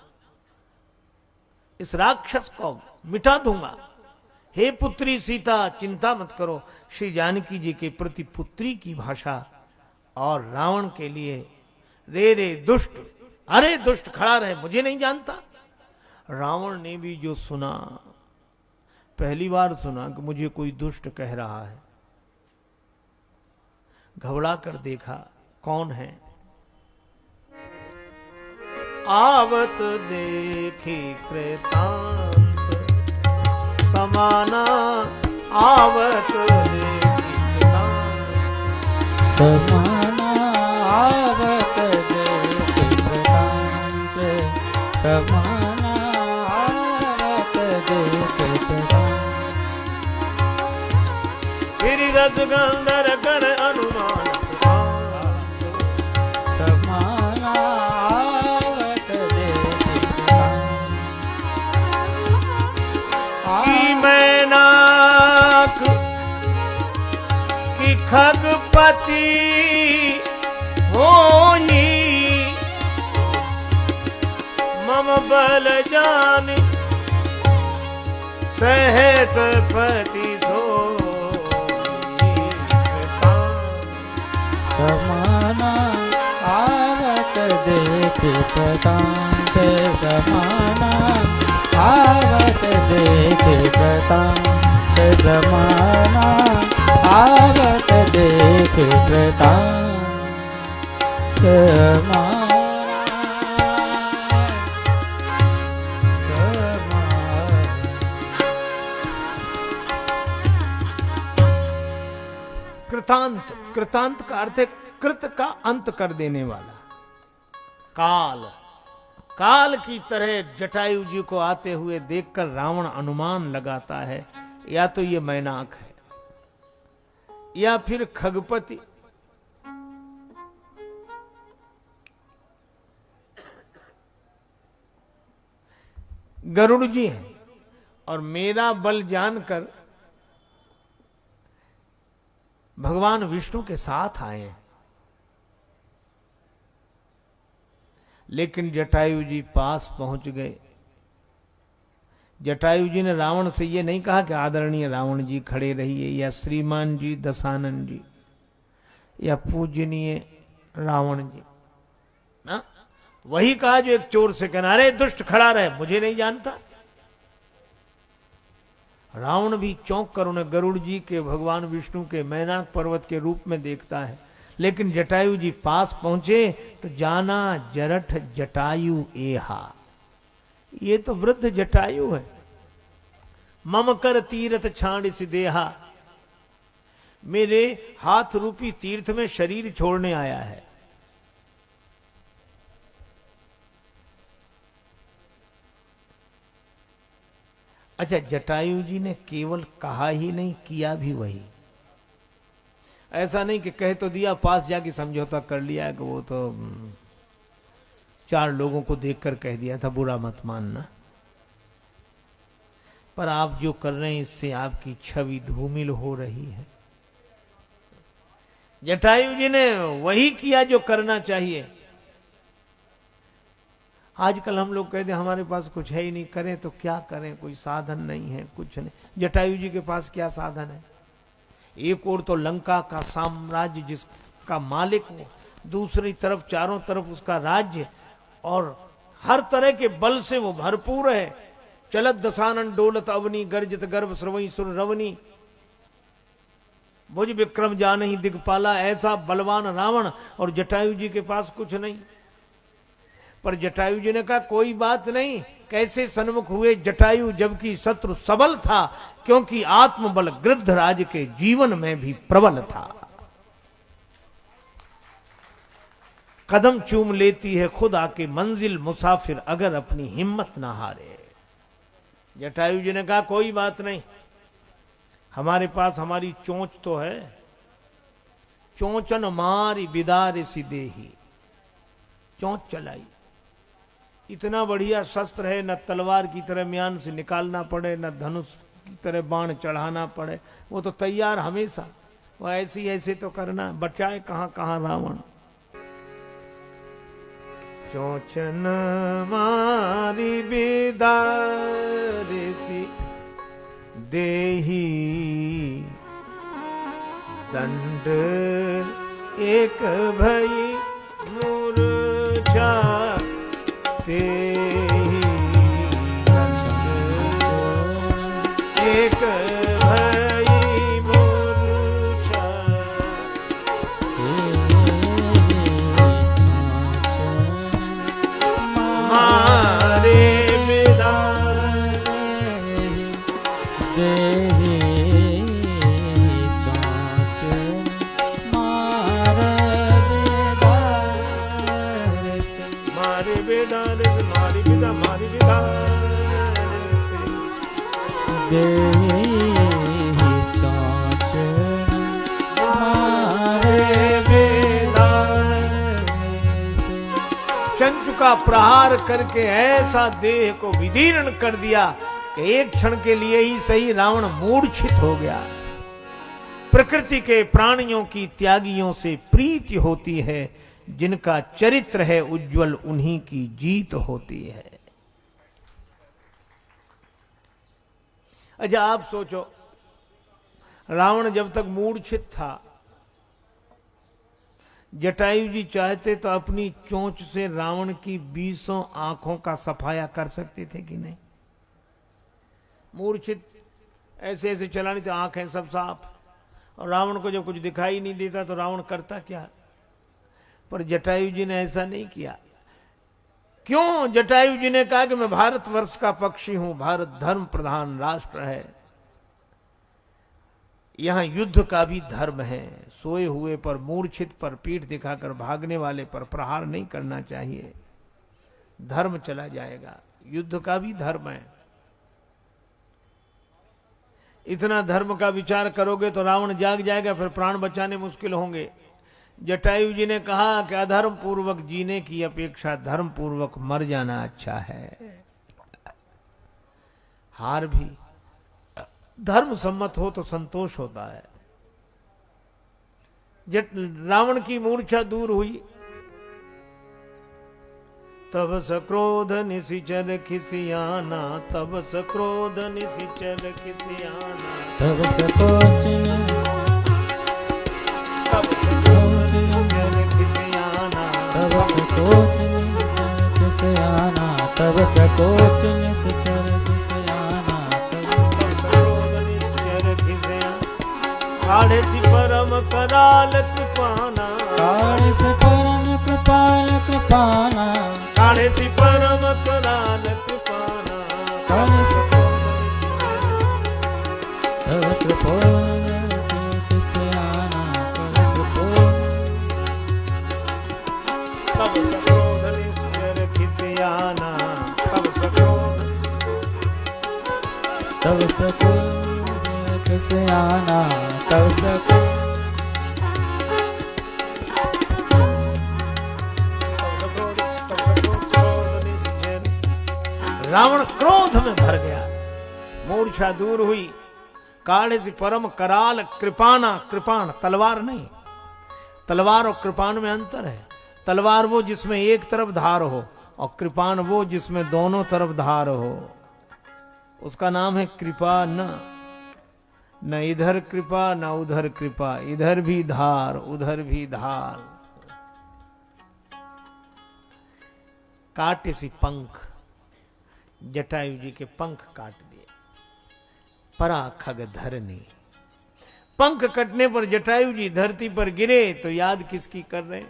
इस राक्षस को मिटा दूंगा। हे पुत्री सीता चिंता मत करो। श्री जानकी जी के प्रति पुत्री की भाषा और रावण के लिए रे रे दुष्ट, अरे दुष्ट खड़ा रहे, मुझे नहीं जानता। रावण ने भी जो सुना, पहली बार सुना कि मुझे कोई दुष्ट कह रहा है। घबरा कर देखा कौन है। आवत देखी कृतांत समाना, आवत देखी समाना आवत देखी प्रताप समाना आवत देखी प्रताप फिर रस गंधर कर अनुमान समाना आवत देखी प्रताप की मैनाक की खगपति होई मम बल जान सहत पति सो समाना आवत देखी प्रताप समाना आवत देखी प्रताप समाना आवत देखी प्रताप समाना कृतांत कृतांत का अर्थ है कृत का अंत कर देने वाला। काल काल की तरह जटायु जी को आते हुए देखकर रावण अनुमान लगाता है या तो ये मैनाक है या फिर खगपति। गरुड़ जी हैं और मेरा बल जानकर भगवान विष्णु के साथ आए हैं। लेकिन जटायु जी पास पहुंच गए। जटायु जी ने रावण से यह नहीं कहा कि आदरणीय रावण जी खड़े रहिए या श्रीमान जी दशानन जी या पूजनीय रावण जी ना, वही कहा जो एक चोर से कहना, अरे दुष्ट खड़ा रहे, मुझे नहीं जानता। रावण भी चौंक कर उन्हें गरुड़ जी के भगवान विष्णु के मैनाक पर्वत के रूप में देखता है। लेकिन जटायु जी पास पहुंचे तो जाना जरठ जटायु एहा, ये तो वृद्ध जटायु है। मम कर तीर्थ छांड सिदेहा, मेरे हाथ रूपी तीर्थ में शरीर छोड़ने आया है। अच्छा, जटायु जी ने केवल कहा ही नहीं, किया भी वही। ऐसा नहीं कि कह तो दिया, पास जाके समझौता कर लिया कि वो तो 4 लोगों को देखकर कह दिया था, बुरा मत मानना। पर आप जो कर रहे हैं इससे आपकी छवि धूमिल हो रही है। जटायु जी ने वही किया जो करना चाहिए। आजकल हम लोग कहते हैं हमारे पास कुछ है ही नहीं, करें तो क्या करें, कोई साधन नहीं है, कुछ नहीं। जटायु जी के पास क्या साधन है? एक ओर तो लंका का साम्राज्य जिसका मालिक हो, दूसरी तरफ चारों तरफ उसका राज्य, और हर तरह के बल से वो भरपूर है। चलत दशानन डोलत अवनी, गर्जित गर्भ श्रवई सुर रवनी, भुज विक्रम जानहि दिगपाला, ऐसा बलवान रावण, और जटायु जी के पास कुछ नहीं। पर जटायु जी ने कहा कोई बात नहीं। कैसे सन्मुख हुए जटायु, जबकि शत्रु सबल था, क्योंकि आत्मबल गृद्धराज के जीवन में भी प्रबल था। कदम चूम लेती है खुद आके मंजिल मुसाफिर, अगर अपनी हिम्मत ना हारे। जटायु जी ने कहा कोई बात नहीं, हमारे पास हमारी चोंच तो है। चोंचन मारी बिदार सी देही, चोंच चलाई। इतना बढ़िया शस्त्र है, न तलवार की तरह म्यान से निकालना पड़े, न धनुष की तरह बाण चढ़ाना पड़े, वो तो तैयार हमेशा। वो ऐसी ऐसे तो करना, बचाए कहां कहां रावण। चोचन मारी बिदार सी देही, दंड एक भई मूर्छा एक भई मूर्छा, मारे बिदार देही का प्रहार करके ऐसा देह को विदीर्ण कर दिया कि एक क्षण के लिए ही सही रावण मूर्छित हो गया। प्रकृति के प्राणियों की त्यागियों से प्रीति होती है, जिनका चरित्र है उज्जवल उन्हीं की जीत होती है। अच्छा आप सोचो, रावण जब तक मूर्छित था, जटायु जी चाहते तो अपनी चोंच से रावण की 20 आंखों का सफाया कर सकते थे कि नहीं? मूर्छित ऐसे ऐसे चलानी तो आंखें सब साफ, और रावण को जब कुछ दिखाई नहीं देता तो रावण करता क्या? पर जटायु जी ने ऐसा नहीं किया। क्यों? जटायु जी ने कहा कि मैं भारतवर्ष का पक्षी हूं, भारत धर्म प्रधान राष्ट्र है, यहां युद्ध का भी धर्म है, सोए हुए पर, मूर्छित पर, पीठ दिखाकर भागने वाले पर प्रहार नहीं करना चाहिए, धर्म चला जाएगा, युद्ध का भी धर्म है। इतना धर्म का विचार करोगे तो रावण जाग जाएगा, फिर प्राण बचाने मुश्किल होंगे। जटायु जी ने कहा कि अधर्म पूर्वक जीने की अपेक्षा धर्म पूर्वक मर जाना अच्छा है। हार भी धर्म सम्मत हो तो संतोष होता है। रावण की मूर्छा दूर हुई, तब सक्रोध निशिचर खिसियाना, तब सक्रोध निशिचर खिसियाना, तब सकोच तब सक्रोध निशिचर खिसियाना, तब सकोच खिसियाना, तब सकोच निश्चर खिसियाना, काढ़े सी परम कराल कृपाना, काढ़े से परम कृपाल कृपाना, काढ़े सी परम कराल कृपाना, काढ़े से तब कृपोन खिसियाना, तब कृपोन तब सक्रोध निश्चर खिसियाना, तब सक्रोध तब सकोच खिसियाना, तब सकोच रावण क्रोध में भर गया, मूर्छा दूर हुई, काढ़े से परम कराल कृपाना, कृपाण तलवार नहीं, तलवार और कृपाण में अंतर है। तलवार वो जिसमें एक तरफ धार हो, और कृपाण वो जिसमें दोनों तरफ धार हो, उसका नाम है कृपा। न इधर कृपा न उधर कृपा, इधर भी धार उधर भी धार। काटे सी पंख, जटायु जी के पंख काट दिए। परा खग धरनी, पंख कटने पर जटायु जी धरती पर गिरे तो याद किसकी कर रहे?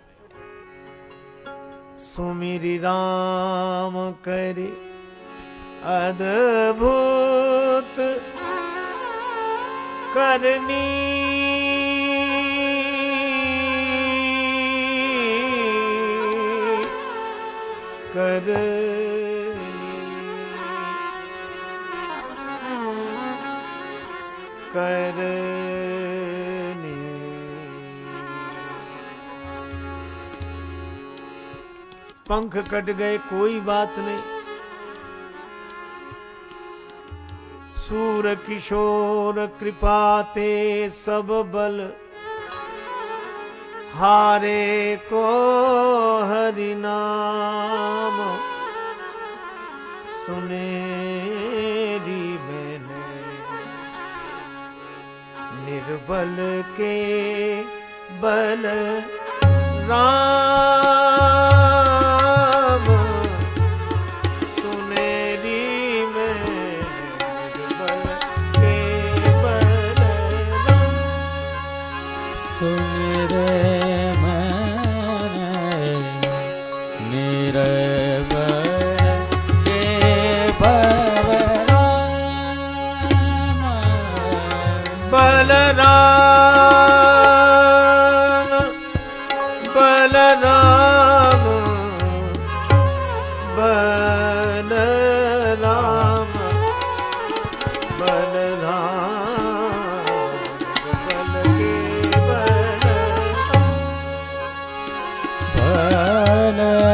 सुमिरि राम करे अद्भुत करनी, करनी करनी। पंख कट गए कोई बात नहीं, सूर किशोर कृपाते सब बल, हारे को हरि नाम, सुनेरी मैंने निर्बल के बल राम, सुनेरी में निर्बल के बल राम। सुन रे मैंने निर्बल के बलराम, बलराम, बलराम, बलराम, बल के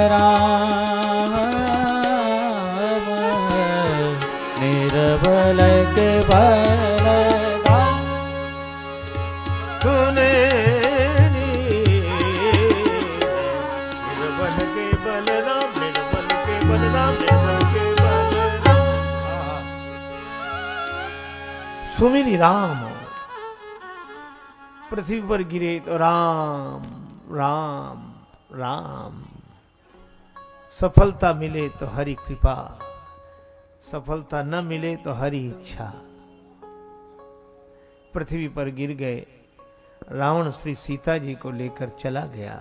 बलराम, सुने निर्बल के बलराम, निर्बल के बलराम, निर्बल के बलराम। सुमिरी राम, पृथ्वी पर गिरे तो राम राम राम। सफलता मिले तो हरि कृपा, सफलता न मिले तो हरि इच्छा। पृथ्वी पर गिर गए। रावण श्री सीता जी को लेकर चला गया।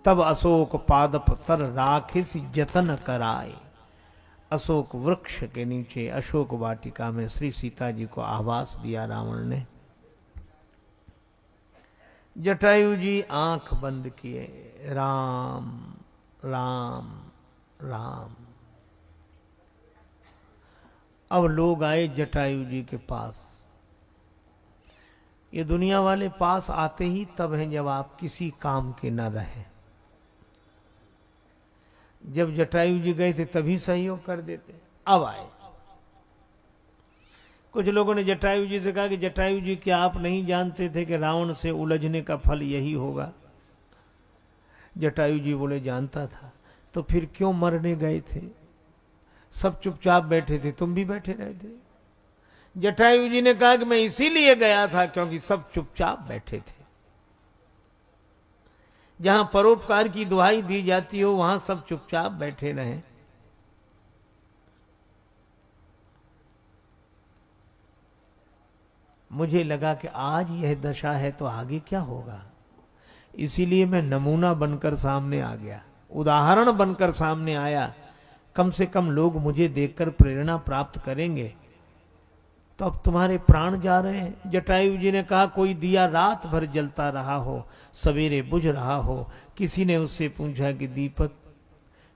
तब अशोक पादप तर राखिस जतन कराए। अशोक वृक्ष के नीचे अशोक वाटिका में श्री सीता जी को आवास दिया रावण ने। जटायु जी आंख बंद किए, राम राम राम। अब लोग आए जटायु जी के पास। ये दुनिया वाले पास आते ही तब हैं जब आप किसी काम के न रहे। जब जटायु जी गए थे तभी सहयोग कर देते। अब आए। कुछ लोगों ने जटायु जी से कहा कि जटायु जी, क्या आप नहीं जानते थे कि रावण से उलझने का फल यही होगा? जटायु जी बोले, जानता था। तो फिर क्यों मरने गए थे? सब चुपचाप बैठे थे, तुम भी बैठे रहे थे। जटायु जी ने कहा कि मैं इसीलिए गया था क्योंकि सब चुपचाप बैठे थे। जहां परोपकार की दुहाई दी जाती हो वहां सब चुपचाप बैठे रहे। मुझे लगा कि आज यह दशा है तो आगे क्या होगा, इसीलिए मैं नमूना बनकर सामने आ गया, उदाहरण बनकर सामने आया। कम से कम लोग मुझे देखकर प्रेरणा प्राप्त करेंगे। तो अब तुम्हारे प्राण जा रहे हैं। जटायु जी ने कहा, कोई दिया रात भर जलता रहा हो, सवेरे बुझ रहा हो। किसी ने उससे पूछा कि दीपक,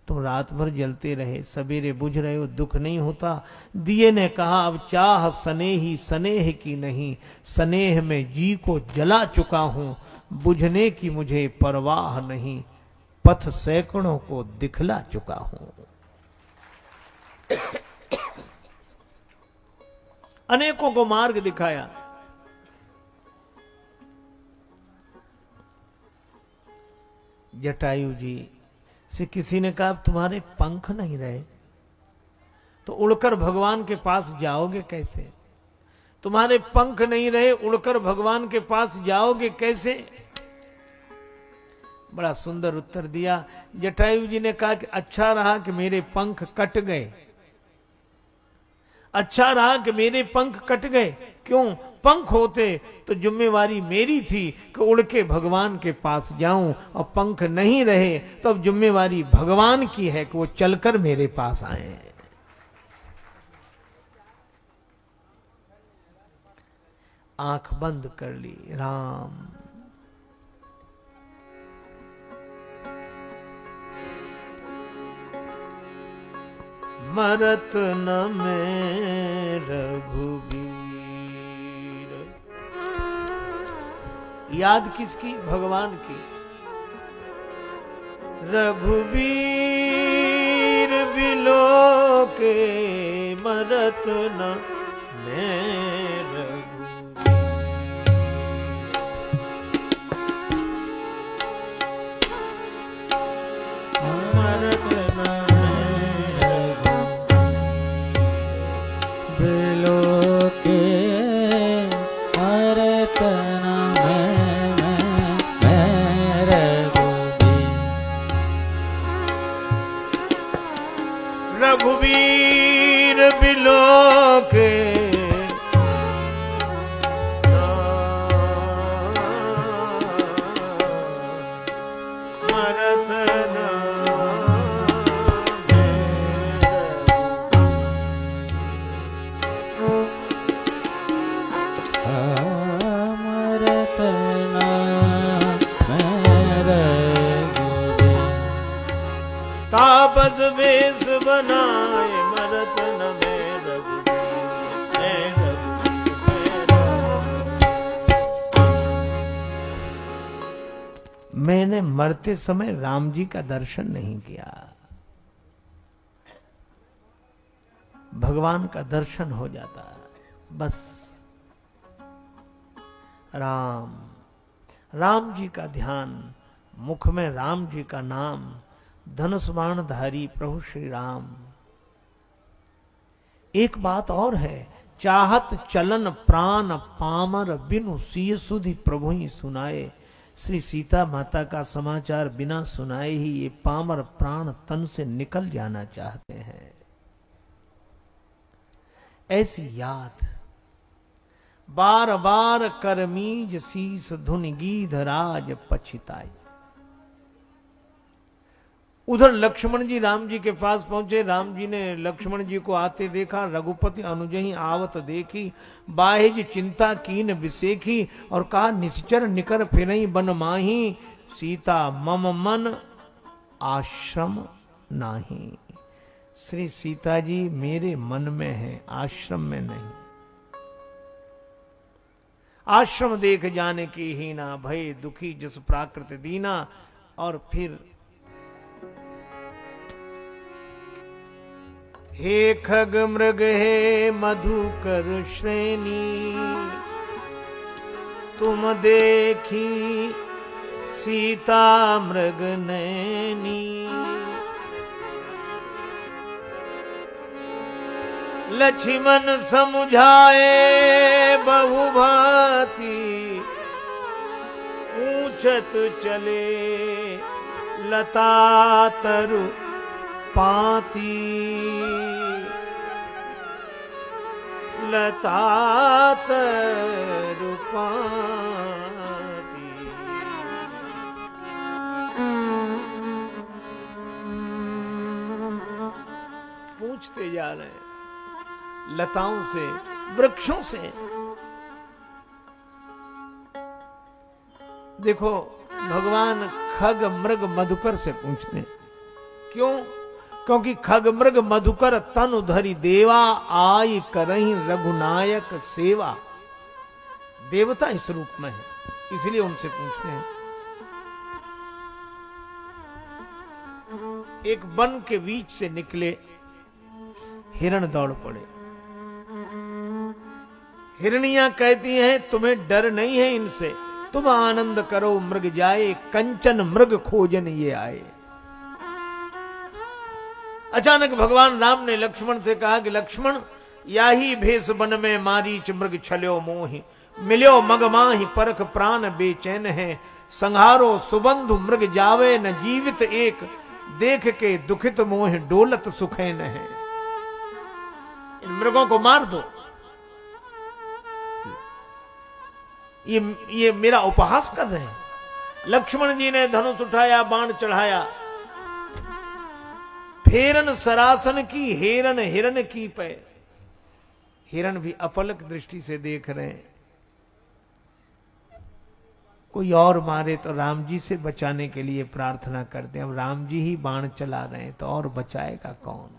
तुम रात भर जलते रहे, सवेरे बुझ रहे हो, दुख नहीं होता? दिए ने कहा, अब चाह स्नेही स्नेह की नहीं, स्नेह में जी को जला चुका हूं, बुझने की मुझे परवाह नहीं, पथ सैकड़ों को दिखला चुका हूं। अनेकों को मार्ग दिखाया। जटायु जी से किसी ने कहा, तुम्हारे पंख नहीं रहे तो उड़कर भगवान के पास जाओगे कैसे? तुम्हारे पंख नहीं रहे, उड़कर भगवान के पास जाओगे कैसे? बड़ा सुंदर उत्तर दिया। जटायु जी ने कहा कि अच्छा रहा कि मेरे पंख कट गए, अच्छा रहा कि मेरे पंख कट गए। क्यों? पंख होते तो जिम्मेवारी मेरी थी कि उड़ के भगवान के पास जाऊं, और पंख नहीं रहे तो अब जिम्मेवारी भगवान की है कि वो चलकर मेरे पास आए। आंख बंद कर ली। राम मरत न में रघुबीर। याद किसकी? भगवान की। रघुबीर बिलो के मरत न में रघुबीर, मरत न रघुबीर बिलो के मरत न मरत न तापस वेश बनाए, मरत न में रघुबीर। मैंने मरते समय राम जी का दर्शन नहीं किया। भगवान का दर्शन हो जाता, बस राम, राम जी का ध्यान, मुख में राम जी का नाम, धनुष बाणधारी प्रभु श्री राम। एक बात और है, चाहत चलन प्राण पामर बिनु सिय सुधि प्रभु ही सुनाए। श्री सीता माता का समाचार बिना सुनाए ही ये पामर प्राण तन से निकल जाना चाहते हैं। ऐसी याद बार बार करमीज शीस धुन गीधराज पछिताई। उधर लक्ष्मण जी राम जी के पास पहुंचे। राम जी ने लक्ष्मण जी को आते देखा। रघुपति अनुजहि आवत देखी, बाहिज चिंता कीन विसेखी, और कहा निश्चर निकर फिरई बन माही, सीता मम मन आश्रम नाही। श्री सीता जी मेरे मन में है, आश्रम में नहीं। आश्रम देख जाने की हीना, भय दुखी जस प्राकृत दीना। और फिर हे खग मृग हे मधुकर श्रेणी, तुम देखी सीता मृग नैनी। लक्ष्मण समुझाए बहुभांति, पूछत चले लता तरु पाती। लता तरु पाती। पूछते जा रहे हैं लताओं से, वृक्षों से। देखो भगवान खग मृग मधुकर से पूछते हैं। क्यों? क्योंकि खग मृग मधुकर तनु धरि देवा, आई करही रघुनायक सेवा। देवता इस रूप में है, इसलिए उनसे पूछते हैं। एक वन के बीच से निकले हिरण दौड़ पड़े। हिरनियां कहती हैं तुम्हें डर नहीं है इनसे, तुम आनंद करो मृग जाए, कंचन मृग खोजन ये आए। अचानक भगवान राम ने लक्ष्मण से कहा कि लक्ष्मण, याही भेष बन में मारीच मृग छल्यो मोहि, मिल्यो मग माहि परख प्राण बेचैन है। संहारो सुबंधु मृग जावे न जीवित एक, देख के दुखित मोह डोलत सुखैन है। इन मृगों को मार दो। ये मेरा उपहास कर रहे हैं। लक्ष्मण जी ने धनुष उठाया, बाण चढ़ाया। फेरन सरासन की हेरन हिरन की पे। हिरन भी अपलक दृष्टि से देख रहे हैं। कोई और मारे तो राम जी से बचाने के लिए प्रार्थना करते हैं। अब राम जी ही बाण चला रहे हैं तो और बचाएगा कौन?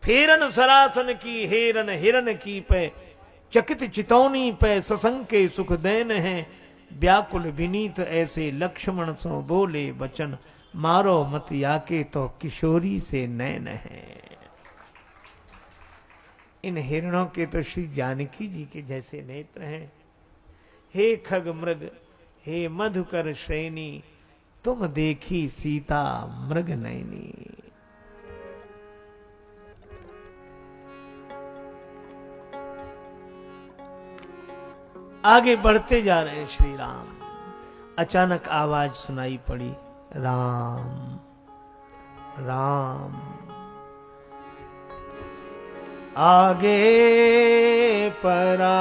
फेरन सरासन की हेरन हिरन की पे, चकित चितौनी पे ससंके सुख देन है। व्याकुल विनीत ऐसे लक्ष्मण सो बोले बचन, मारो मत याके तो किशोरी से नैन है। इन हिरणों के तो श्री जानकी जी के जैसे नेत्र हैं। हे खग मृग हे मधुकर श्रेणी, तुम देखी सीता मृग नैनी। आगे बढ़ते जा रहे हैं श्री राम। अचानक आवाज सुनाई पड़ी, राम राम। आगे परा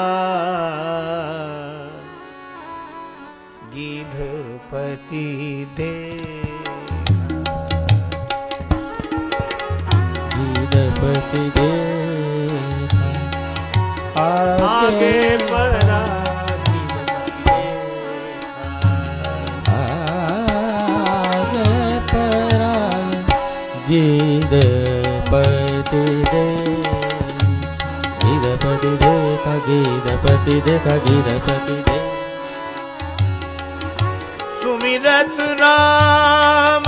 गिधपति दे, गिधपति दे। आगे परा गिधपति दे, गिधपति देखा गिधपति देखा गिधपति दे। सुमिरत राम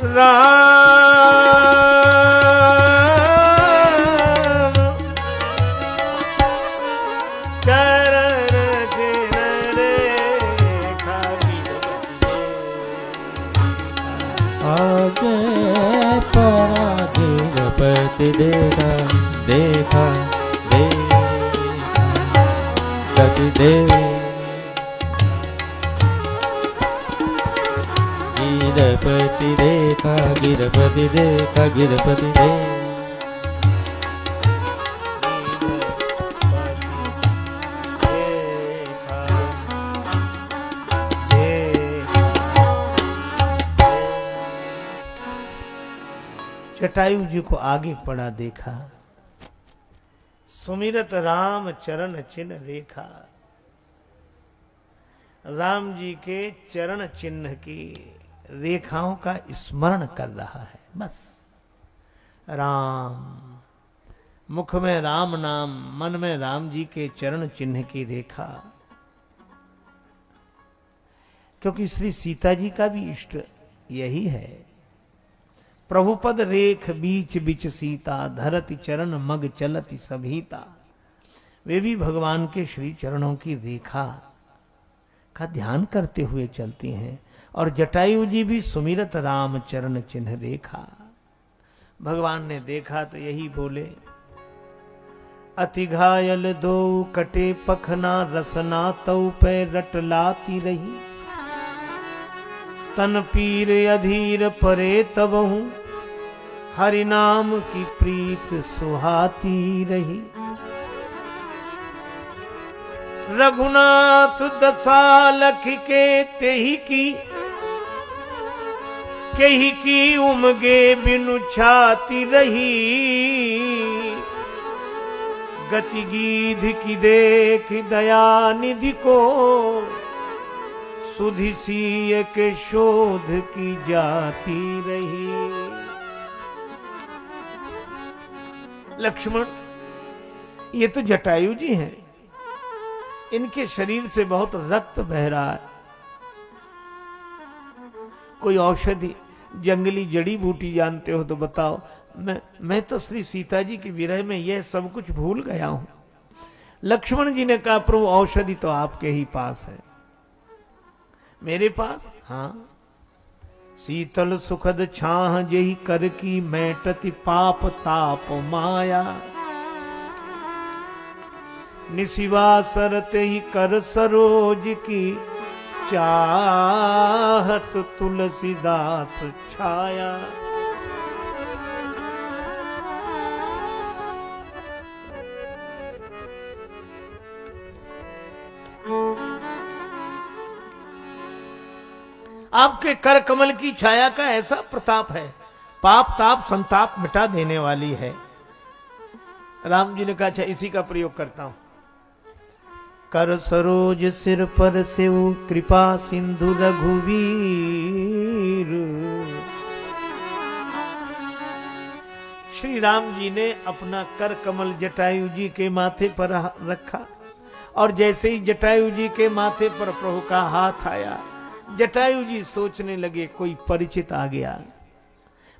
राम, देखा देखा देखा गति देखा गिरपति देखा गिरपति देखा गिरपति देखा जटायु जी को आगे पड़ा देखा, सुमिरत राम चरण चिन्ह देखा। राम जी के चरण चिन्ह की रेखाओं का स्मरण कर रहा है। बस राम, मुख में राम नाम, मन में राम जी के चरण चिन्ह की रेखा। क्योंकि श्री सीता जी का भी इष्ट यही है। प्रभुपद रेख बीच बीच सीता, धरति चरण मग चलति सभीता। वे भी भगवान के श्री चरणों की रेखा का ध्यान करते हुए चलती हैं। और जटायु जी भी सुमिरत राम चरण चिन्ह रेखा। भगवान ने देखा तो यही बोले, अति घायल दो कटे पखना, रसना तऊ पे रट लाती रही। तन पीर अधीर परे तबहू, हरि नाम की प्रीत सुहाती रही। रघुनाथ दसालख के तेही की, केही की उमगे बिनु छाती रही। गति गीध की देख दया निधि को, सुधि सीय के शोध की जाती रही। लक्ष्मण, ये तो जटायु जी हैं, इनके शरीर से बहुत रक्त बह रहा है। कोई औषधि, जंगली जड़ी बूटी जानते हो तो बताओ। मैं तो श्री सीता जी की विरह में यह सब कुछ भूल गया हूं। लक्ष्मण जी ने कहा, प्रभु औषधि तो आपके ही पास है। मेरे पास? हाँ। शीतल सुखद छाह जेहि कर की, मैटति पाप ताप माया। निशिवा सरते ही कर सरोज की, चाहत तुलसीदास छाया। आपके कर कमल की छाया का ऐसा प्रताप है, पाप ताप संताप मिटा देने वाली है। राम जी ने कहा, अच्छा इसी का प्रयोग करता हूं। कर सरोज सिर पर से कृपा सिंधु रघुवीर। श्री राम जी ने अपना कर कमल जटायु जी के माथे पर रखा, और जैसे ही जटायु जी के माथे पर प्रभु का हाथ आया, जटायु जी सोचने लगे कोई परिचित आ गया,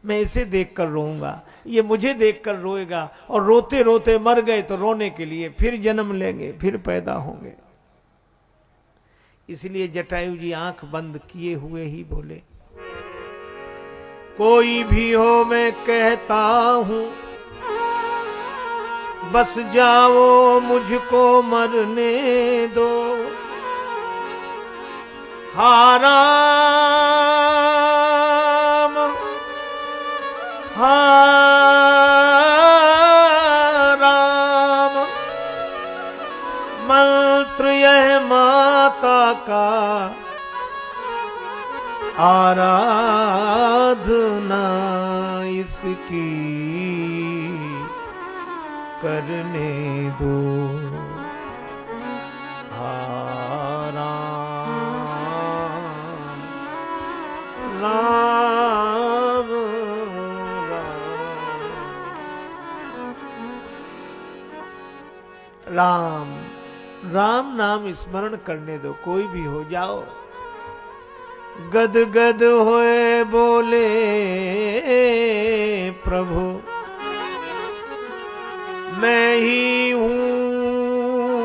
मैं इसे देखकर रोऊंगा, ये मुझे देखकर रोएगा, और रोते रोते मर गए तो रोने के लिए फिर जन्म लेंगे, फिर पैदा होंगे। इसलिए जटायु जी आंख बंद किए हुए ही बोले, कोई भी हो मैं कहता हूं, बस जाओ मुझको मरने दो। हा राम हा राम, मंत्र यह माता का, आराधना इसकी करने दो। राम राम राम नाम स्मरण करने दो, कोई भी हो जाओ। गद गद होए बोले प्रभु, मैं ही हूं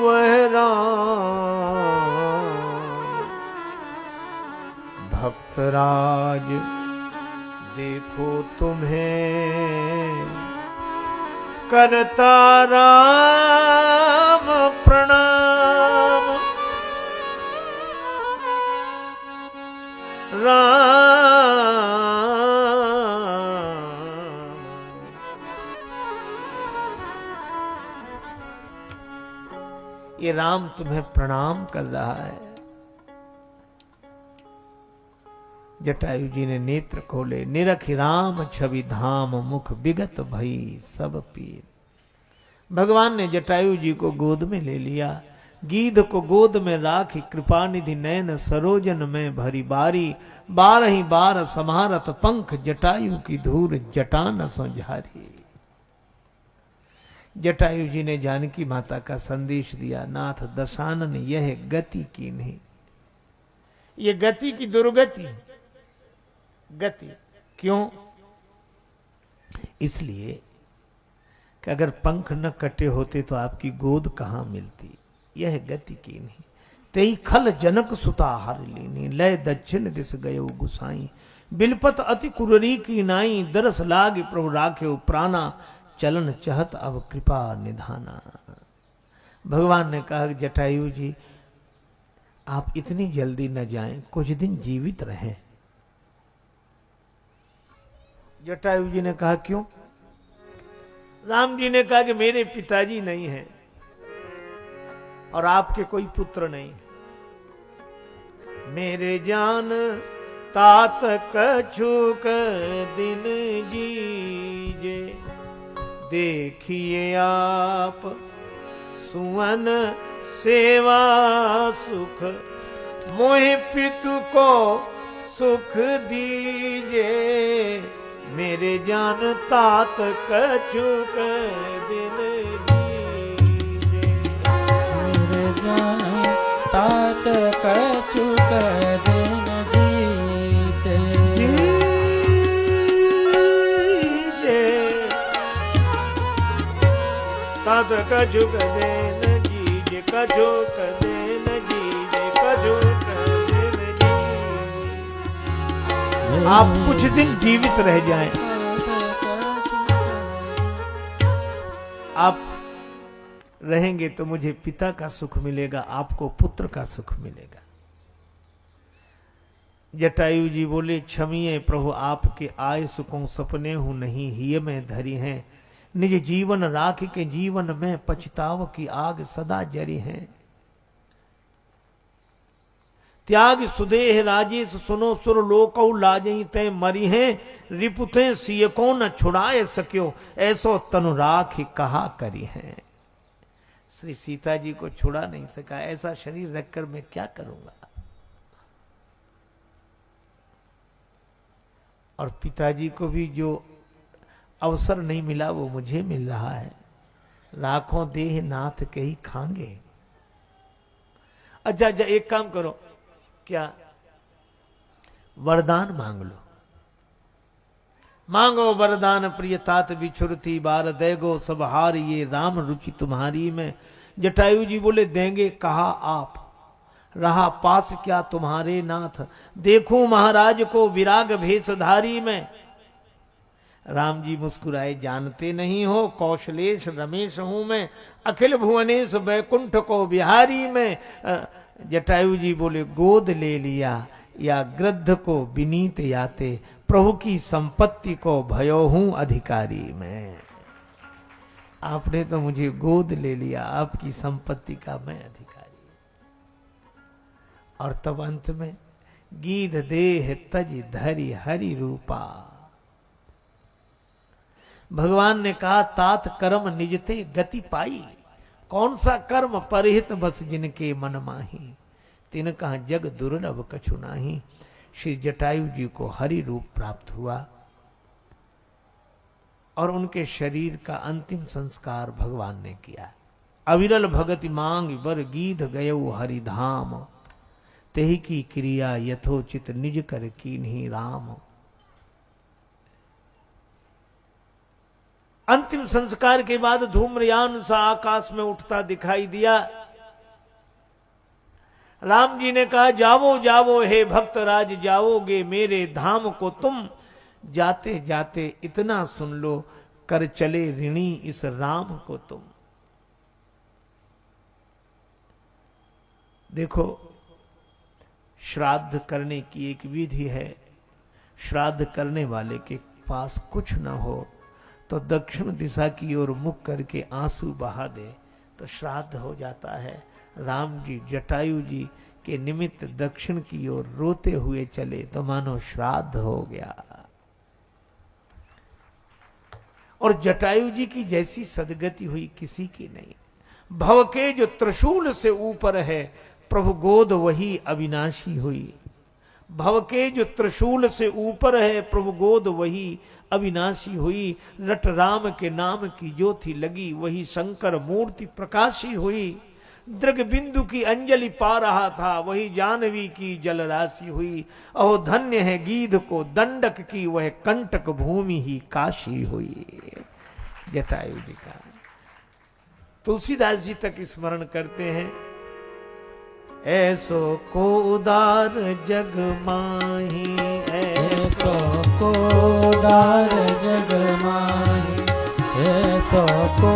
वह राम। भक्तराज देखो तुम्हें करता राम प्रणाम, ये राम तुम्हें प्रणाम कर रहा है। जटायु जी ने नेत्र खोले, निरखि राम छवि धाम, मुख विगत भई सब पीर। भगवान ने जटायु जी को गोद में ले लिया, गीध को गोद में राखी, कृपा निधि नयन सरोजन में भरी बारी, 12 बार समारत पंख, जटायु की धूर जटा न संझारी। जटायु जी ने जानकी माता का संदेश दिया, नाथ दशानन यह गति की नहीं, ये गति की दुर्गति। गति क्यों? इसलिए कि अगर पंख न कटे होते तो आपकी गोद कहां मिलती। यह गति की नहीं, तेई खल जनक सुता हर लीनी, लय दक्षिण दिस गयो गुसाई, बिलपत अति कुररी की नाई, दरस लाग प्रभु राख्यो प्राणा, चलन चहत अब कृपा निधाना। भगवान ने कहा, जटायु जी आप इतनी जल्दी न जाएं, कुछ दिन जीवित रहें। जटायु जी ने कहा, क्यों? राम जी ने कहा कि मेरे पिताजी नहीं हैं और आपके कोई पुत्र नहीं, मेरे जान तात कछुक दिन जीजे, देखिए आप सुवन सेवा सुख, मोहि पितु को सुख दीजे, मेरे जान तात कछुक दिन जीजे, मेरे जान तात कछुक दिन जीते, तात कछुक दिन जीजे, कछुक दिन जीजे, कछुक दिन जीजे। आप कुछ दिन जीवित रह जाएं, आप रहेंगे तो मुझे पिता का सुख मिलेगा, आपको पुत्र का सुख मिलेगा। जटायु जी बोले, क्षमिए प्रभु, आपके आय सुखों सपने हूं नहीं, हिय में धरी हैं, निज जीवन राख के जीवन में पछताव की आग सदा जरी है। त्याग सुदेह राजेश सुनो सुर लोकौ लाजई तय मरी हैं, रिपुते सिय को न छुड़ाए सक्यो, ऐसो तनु राख कहा करी है। श्री सीता जी को छुड़ा नहीं सका, ऐसा शरीर रखकर मैं क्या करूंगा। और पिताजी को भी जो अवसर नहीं मिला वो मुझे मिल रहा है। लाखों देह नाथ के ही खांगे। अच्छा अच्छा, एक काम करो, क्या वरदान मांग लो, मांगो वरदान प्रिय तात बिछुरती बार, देगो सब हार ये राम रुचि तुम्हारी में। जटायु जी बोले, देंगे कहा आप, रहा पास क्या तुम्हारे नाथ, देखूं महाराज को विराग भेषधारी में। राम जी मुस्कुराए, जानते नहीं हो कौशलेश रमेश हूं मैं, अखिल भुवनेश बैकुंठ को बिहारी में। जटायु जी बोले, गोद ले लिया या गृद्ध को विनीत याते, प्रभु की संपत्ति को भयो हूं अधिकारी मैं। आपने तो मुझे गोद ले लिया, आपकी संपत्ति का मैं अधिकारी। और तब अंत में, गीध देह तज धरि हरि रूपा। भगवान ने कहा, तात कर्म निजते गति पाई, कौन सा कर्म परहित बस जिनके मन माही, तिन कहा जग दुर्लभ कछु नाही। श्री जटायु जी को हरि रूप प्राप्त हुआ और उनके शरीर का अंतिम संस्कार भगवान ने किया। अविरल भगति मांग बर गीध गयो हरिधाम, तेहि की क्रिया यथोचित निज कर कीन्ही राम। अंतिम संस्कार के बाद धूम्रयान सा आकाश में उठता दिखाई दिया। राम जी ने कहा, जाओ जाओ हे भक्त राज, जाओगे मेरे धाम को तुम, जाते जाते इतना सुन लो, कर चले ऋणी इस राम को तुम। देखो, श्राद्ध करने की एक विधि है। श्राद्ध करने वाले के पास कुछ न हो तो दक्षिण दिशा की ओर मुख करके आंसू बहा दे तो श्राद्ध हो जाता है। राम जी जटायु जी के निमित्त दक्षिण की ओर रोते हुए चले तो मानो श्राद्ध हो गया। और जटायु जी की जैसी सदगति हुई किसी की नहीं। भव के जो त्रिशूल से ऊपर है प्रभु गोद वही अविनाशी हुई। भव के जो त्रिशूल से ऊपर है प्रभु गोद वही अविनाशी हुई। रट राम के नाम की जो थी लगी वही शंकर मूर्ति प्रकाशी हुई। दृग बिंदु की अंजलि पा रहा था वही जानवी की जलराशि हुई। अहो धन्य है गीध को दंडक की वह कंटक भूमि ही काशी हुई। जटायु जी का तुलसीदास जी तक स्मरण करते हैं। ऐसो को उदार जग माही, ऐसो को उदार जग माही, ऐसो को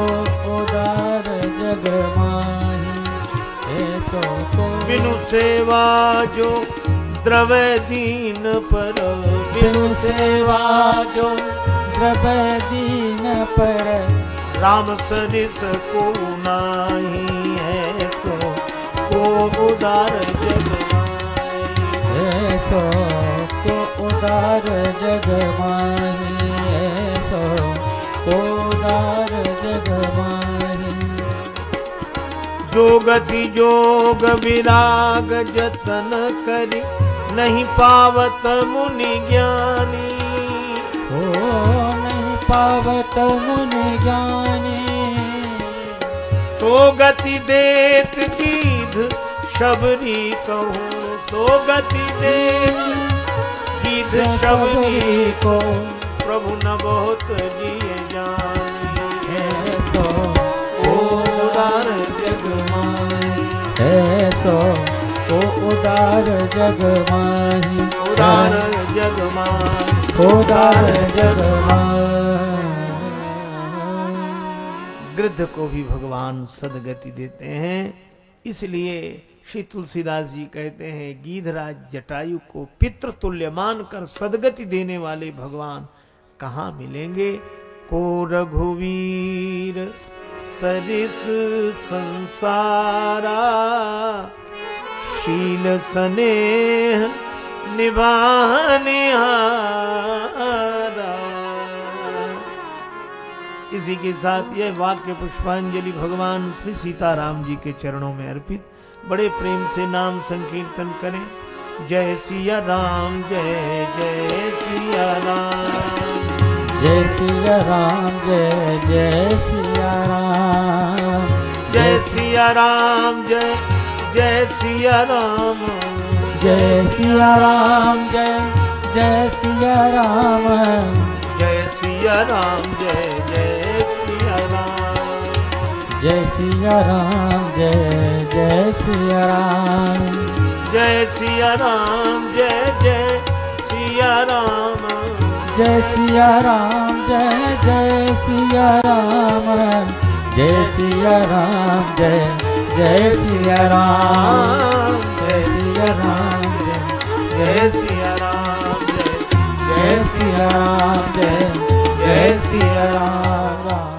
उदार जग माही, ऐसो को बिनु सेवा जो द्रव्य दीन पर, बिनु सेवा जो द्रव्य दीन पर, राम सरिस को नाही। ऐसो को उदार जग माही, ऐसो को उदार जग माही, ऐसो को उदार जग माही। जोगति जोग विराग जतन करी नहीं पावत मुनि ज्ञानी। हो नहीं पावत मुनि ज्ञानी। सो गति देत गीध शबरी कहूँ, सो गति देत गीध शबरी को प्रभु न बहुत जिय जानी। ऐसो को उदार जग माही, ऐसो को उदार जग माही, उदार जग माही, उदार जग माही। गृध्र को भी भगवान सदगति देते हैं। इसलिए श्री तुलसीदास जी कहते हैं गीधराज जटायु को पितृ तुल्य मानकर सदगति देने वाले भगवान कहाँ मिलेंगे। को रघुवीर सरिस संसारा, शील स्नेह निभाने हारा। इसी के साथ यह वाक्य पुष्पांजलि भगवान श्री सीताराम जी के चरणों में अर्पित। बड़े प्रेम से नाम संकीर्तन करें। जय सिया राम, जय जय सिया राम, जय सिया राम, जय जय सिया राम, जय सिया राम, जय जय सिया राम, जय सिया राम, जय जय सिया राम, जय सिया राम, जय जय सिया राम, जय सिया राम, जय जय सिया राम, जय सिया राम, जय जय सिया राम, जय सिया राम, जय जय सिया राम, जय सिया राम, जय जय सिया राम, जय सिया राम, जय सिया राम, जय सिया राम, जय जय सिया राम।